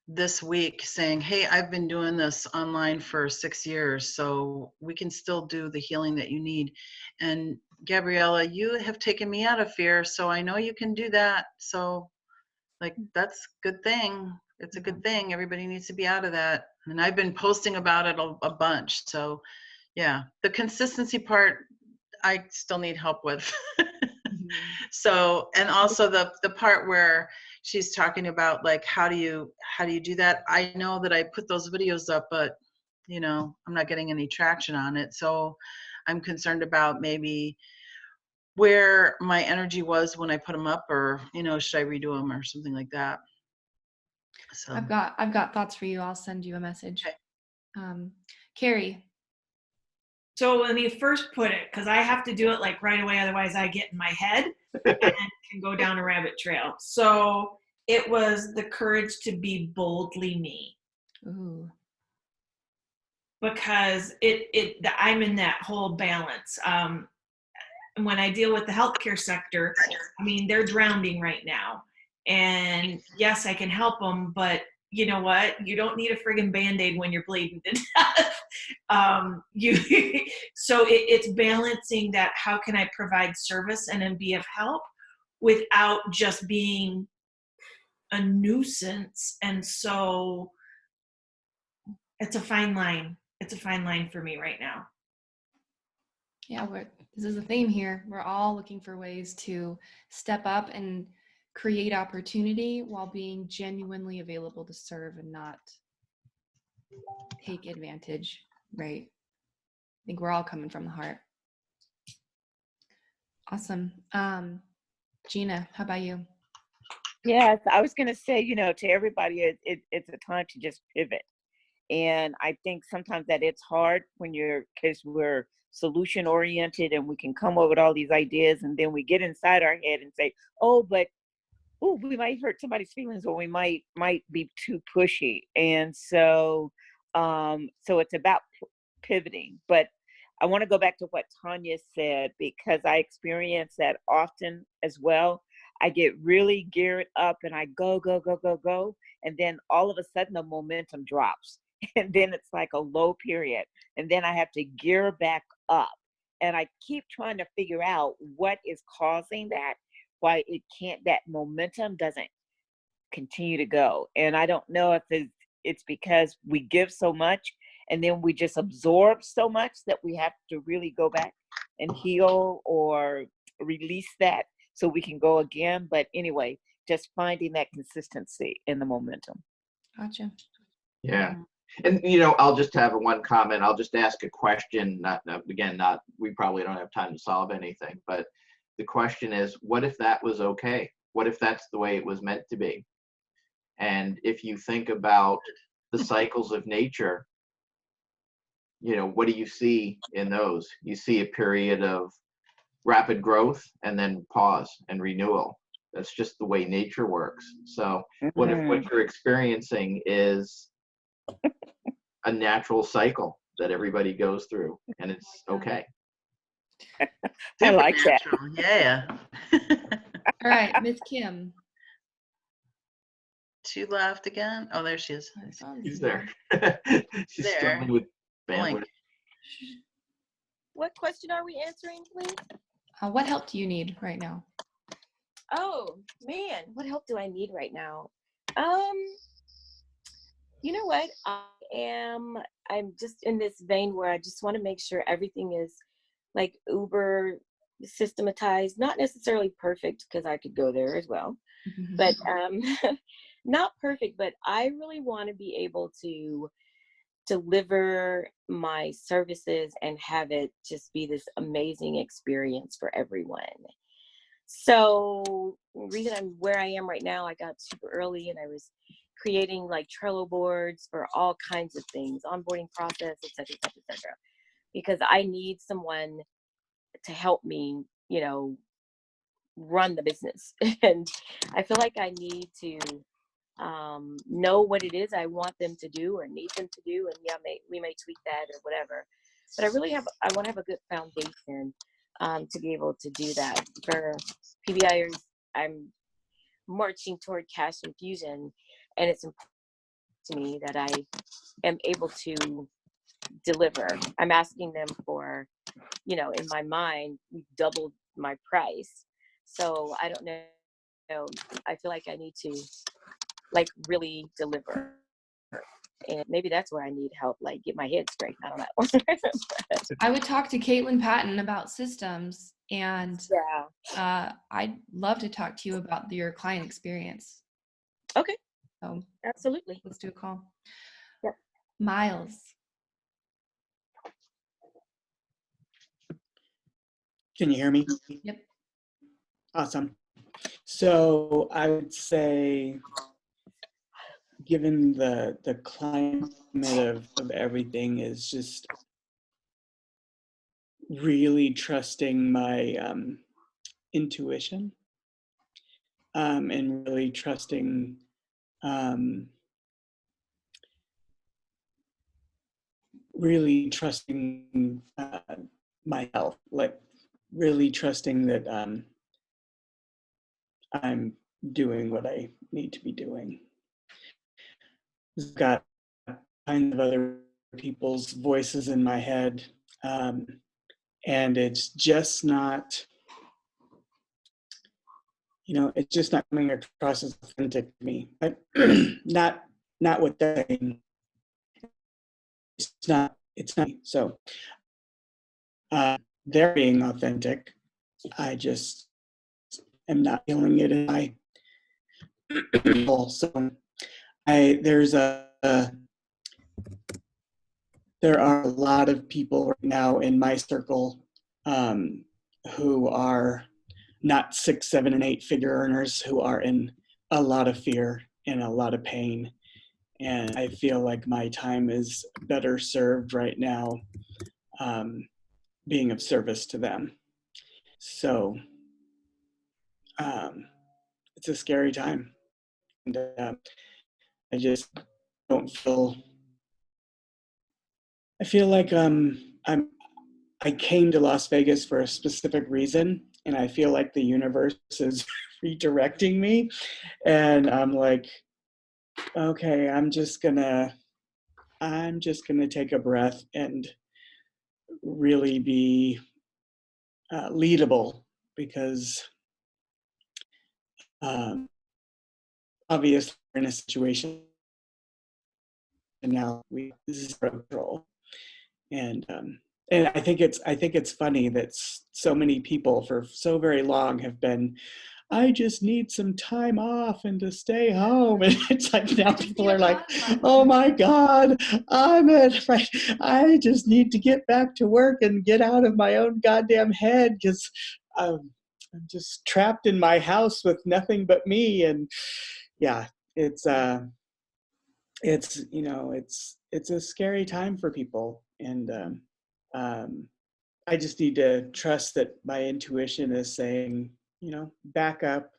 this week saying, hey, I've been doing this online for 6 years, so we can still do the healing that you need. And Gabriella, you have taken me out of fear, so I know you can do that. So, like, that's a good thing. It's a good thing. Everybody needs to be out of that. And I've been posting about it a bunch. So, yeah, the consistency part, I still need help with. So, and also the part where she's talking about like how do you do that? I know that I put those videos up, but you know, I'm not getting any traction on it. So I'm concerned about maybe where my energy was when I put them up, or you know, should I redo them or something like that? So I've got thoughts for you. I'll send you a message. Okay. Carrie. So when you first put it, because I have to do it like right away, otherwise I get in my head and can go down a rabbit trail. So it was the courage to be boldly me. Ooh. Because I'm in that whole balance. And when I deal with the healthcare sector, I mean, they're drowning right now. And yes, I can help them, but you know what? You don't need a friggin' Band-Aid when you're bleeding to death. So it's balancing that. How can I provide service and then be of help without just being a nuisance? And so it's a fine line. It's a fine line for me right now. Yeah, this is a theme here. We're all looking for ways to step up and create opportunity while being genuinely available to serve and not take advantage, right? I think we're all coming from the heart. Awesome. Gina, how about you? Yes, I was going to say, you know, to everybody, it's a time to just pivot. And I think sometimes that it's hard when because we're solution oriented and we can come up with all these ideas, and then we get inside our head and say, oh, but we might hurt somebody's feelings, or we might be too pushy. And so it's about pivoting. But I want to go back to what Tanya said, because I experience that often as well. I get really geared up and I go. And then all of a sudden the momentum drops. And then it's like a low period. And then I have to gear back up. And I keep trying to figure out what is causing that, why that momentum doesn't continue to go. And I don't know if it's because we give so much and then we just absorb so much that we have to really go back and heal or release that so we can go again. But anyway, just finding that consistency in the momentum. Gotcha. Yeah. And, you know, I'll just have one comment. I'll just ask a question. We probably don't have time to solve anything, but the question is, what if that was okay? What if that's the way it was meant to be? And if you think about the cycles of nature, you know, what do you see in those? You see a period of rapid growth and then pause and renewal. That's just the way nature works. So what if what you're experiencing is a natural cycle that everybody goes through, and it's okay? I like that. Yeah. All right, Miss Kim. She left again. Oh, there she is. She's there. She's There. struggling with bandwidth. What question are we answering, please? What help do you need right now? Oh man, what help do I need right now? You know what? I'm just in this vein where I just want to make sure everything is like uber systematized, not necessarily perfect, because I could go there as well, but not perfect, but I really want to be able to deliver my services and have it just be this amazing experience for everyone. So the reason I'm where I am right now, I got super early and I was creating like Trello boards for all kinds of things, onboarding process, et cetera, et cetera, et cetera, because I need someone to help me, you know, run the business. And I feel like I need to know what it is I want them to do or need them to do. And yeah, we may tweak that or whatever. But I want to have a good foundation to be able to do that. For PBIers, I'm marching toward cash infusion, and it's important to me that I am able to deliver. I'm asking them for, you know, in my mind, we've doubled my price. So I don't know. I feel like I need to like really deliver. And maybe that's where I need help, like get my head straight. I don't know. I would talk to Caitlin Patton about systems, and yeah, I'd love to talk to you about your client experience. Okay. So absolutely. Let's do a call. Yep. Miles. Can you hear me? Yep. Awesome. So I would say, given the climate of everything, is just really trusting my intuition, and really trusting my health, like really trusting that I'm doing what I need to be doing. I've got kinds of other people's voices in my head, and it's just not, you know, it's just not coming across as authentic to me. But not what they're saying. It's not. So they're being authentic. I just am not feeling it in my soul. So there are a lot of people right now in my circle who are not 6, 7, and 8 figure earners, who are in a lot of fear and a lot of pain. And I feel like my time is better served right now being of service to them. So it's a scary time. And I just don't feel, I feel like I came to Las Vegas for a specific reason, and I feel like the universe is redirecting me. And I'm like, okay, I'm just gonna take a breath and really be leadable, because obviously we're in a situation and now we zero control. And I think it's funny that so many people for so very long have been, I just need some time off and to stay home. And it's like now people are like, oh my God, I just need to get back to work and get out of my own goddamn head, because I'm just trapped in my house with nothing but me. And yeah, it's you know, it's a scary time for people. And I just need to trust that my intuition is saying, you know, back up.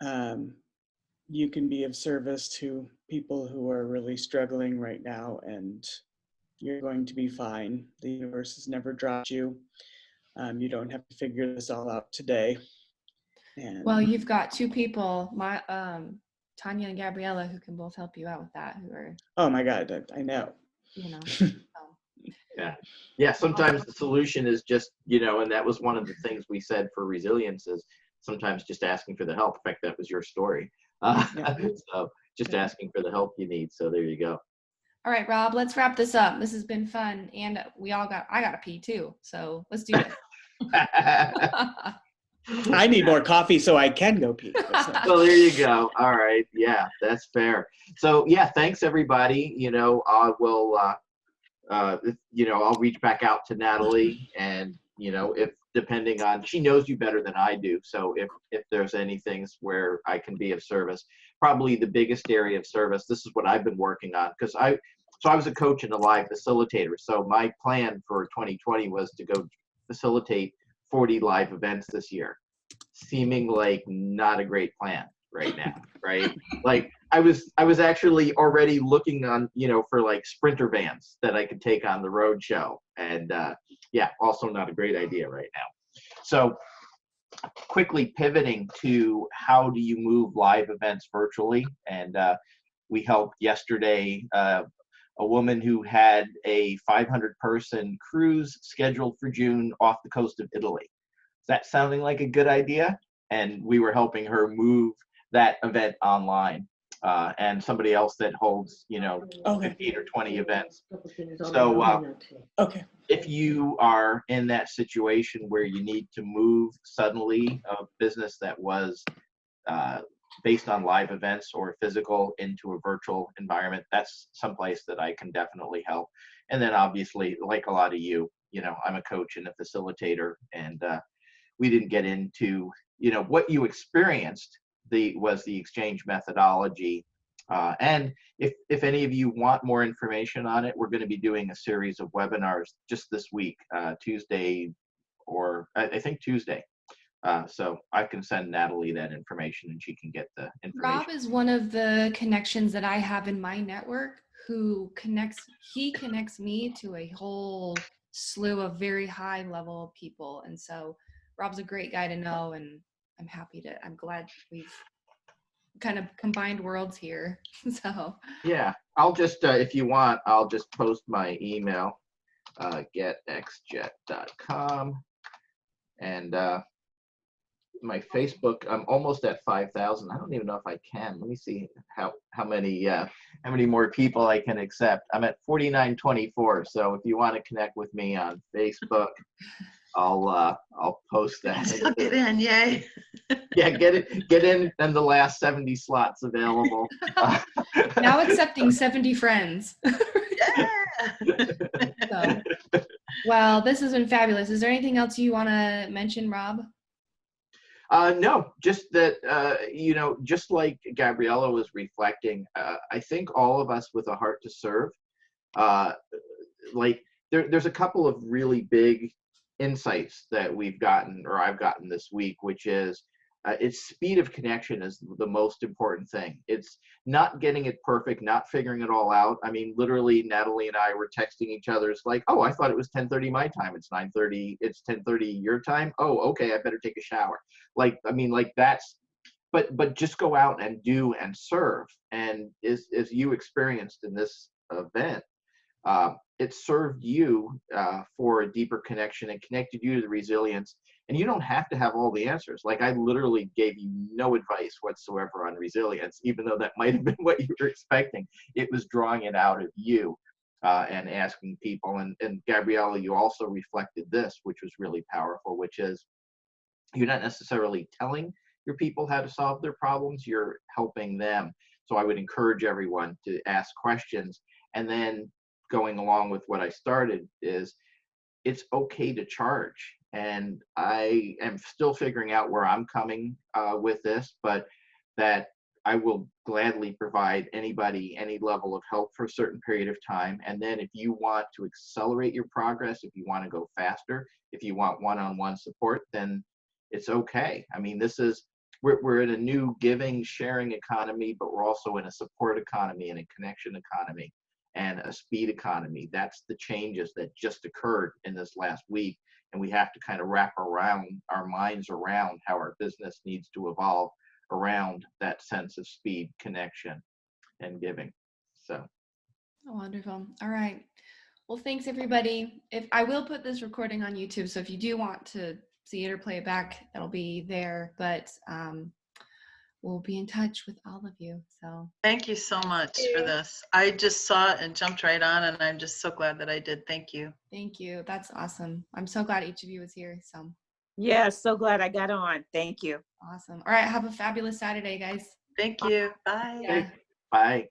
You can be of service to people who are really struggling right now, and you're going to be fine. The universe has never dropped you. You don't have to figure this all out today. And well, you've got 2 people, Tanya and Gabriella, who can both help you out with that. Who are, oh my God, I know. You know. Yeah. Sometimes the solution is just, you know, and that was one of the things we said for resilience, is sometimes just asking for the help. In fact, that was your story. So just asking for the help you need. So there you go. All right, Rob, let's wrap this up. This has been fun. And I got to pee too. So let's do this. I need more coffee so I can go pee. Well, there you go. All right. Yeah, that's fair. So yeah, thanks everybody. You know, I will, you know, I'll reach back out to Natalie, and, you know, if depending on, she knows you better than I do. So if there's any things where I can be of service, probably the biggest area of service, this is what I've been working on, because I was a coach and a live facilitator. So my plan for 2020 was to go facilitate 40 live events this year. Seeming like not a great plan right now, right? Like I was actually already looking on, for like sprinter vans that I could take on the road show. And yeah, also not a great idea right now. So quickly pivoting to how do you move live events virtually? And we helped yesterday a woman who had a 500-person cruise scheduled for June off the coast of Italy. Is that sounding like a good idea? And we were helping her move that event online. And somebody else that holds, 15 or 20 events. So Okay. if you are in that situation where you need to move suddenly a business that was based on live events or physical into a virtual environment, that's someplace that I can definitely help. And then obviously, like a lot of you, I'm a coach and a facilitator, and we didn't get into, what you experienced was the exchange methodology. And if any of you want more information on it, we're going to be doing a series of webinars just this week, Tuesday, or I think Tuesday. So I can send Natalie that information and she can get the information. Rob is one of the connections that I have in my network who connects me to a whole slew of very high level people. And so Rob's a great guy to know, and I'm glad we've kind of combined worlds here. So yeah, I'll just if you want, I'll just post my email, getxjet.com, and my Facebook. I'm almost at 5,000. I don't even know if I can. Let me see how many more people I can accept. I'm at 4,924. So if you want to connect with me on Facebook, I'll post that. Suck it in, yay. Yeah, get in, and the last 70 slots available. now accepting 70 friends. Yeah. So, well, this has been fabulous. Is there anything else you want to mention, Rob? No, just that, just like Gabriella was reflecting, I think all of us with a heart to serve, there's a couple of really big insights that we've gotten, or I've gotten this week, which is it's speed of connection is the most important thing. It's not getting it perfect, not figuring it all out. I mean, literally, Natalie and I were texting each other. It's like, oh, I thought it was 10:30 my time. It's 9:30. It's 10:30 your time. Oh, okay, I better take a shower. That's. But just go out and do and serve. And as you experienced in this event, it served you for a deeper connection and connected you to the resilience. And you don't have to have all the answers. Like, I literally gave you no advice whatsoever on resilience, even though that might have been what you were expecting. It was drawing it out of you and asking people. And Gabriella, you also reflected this, which was really powerful, which is you're not necessarily telling your people how to solve their problems, you're helping them. So I would encourage everyone to ask questions. And then going along with what I started is it's okay to charge. And I am still figuring out where I'm coming with this, but that I will gladly provide anybody any level of help for a certain period of time. And then if you want to accelerate your progress, if you want to go faster, if you want one-on-one support, then it's okay. I mean, we're in a new giving, sharing economy, but we're also in a support economy and a connection economy and a speed economy. That's the changes that just occurred in this last week. And we have to kind of wrap around our minds around how our business needs to evolve around that sense of speed, connection, and giving. So. Oh, wonderful. All right. Well, thanks everybody. If I will put this recording on YouTube, so if you do want to see it or play it back, that'll be there. But we'll be in touch with all of you. So thank you so much for this. I just saw it and jumped right on, and I'm just so glad that I did. Thank you. Thank you. That's awesome. I'm so glad each of you was here. So yeah, so glad I got on. Thank you. Awesome. All right. Have a fabulous Saturday, guys. Thank you. Bye. Yeah. Bye.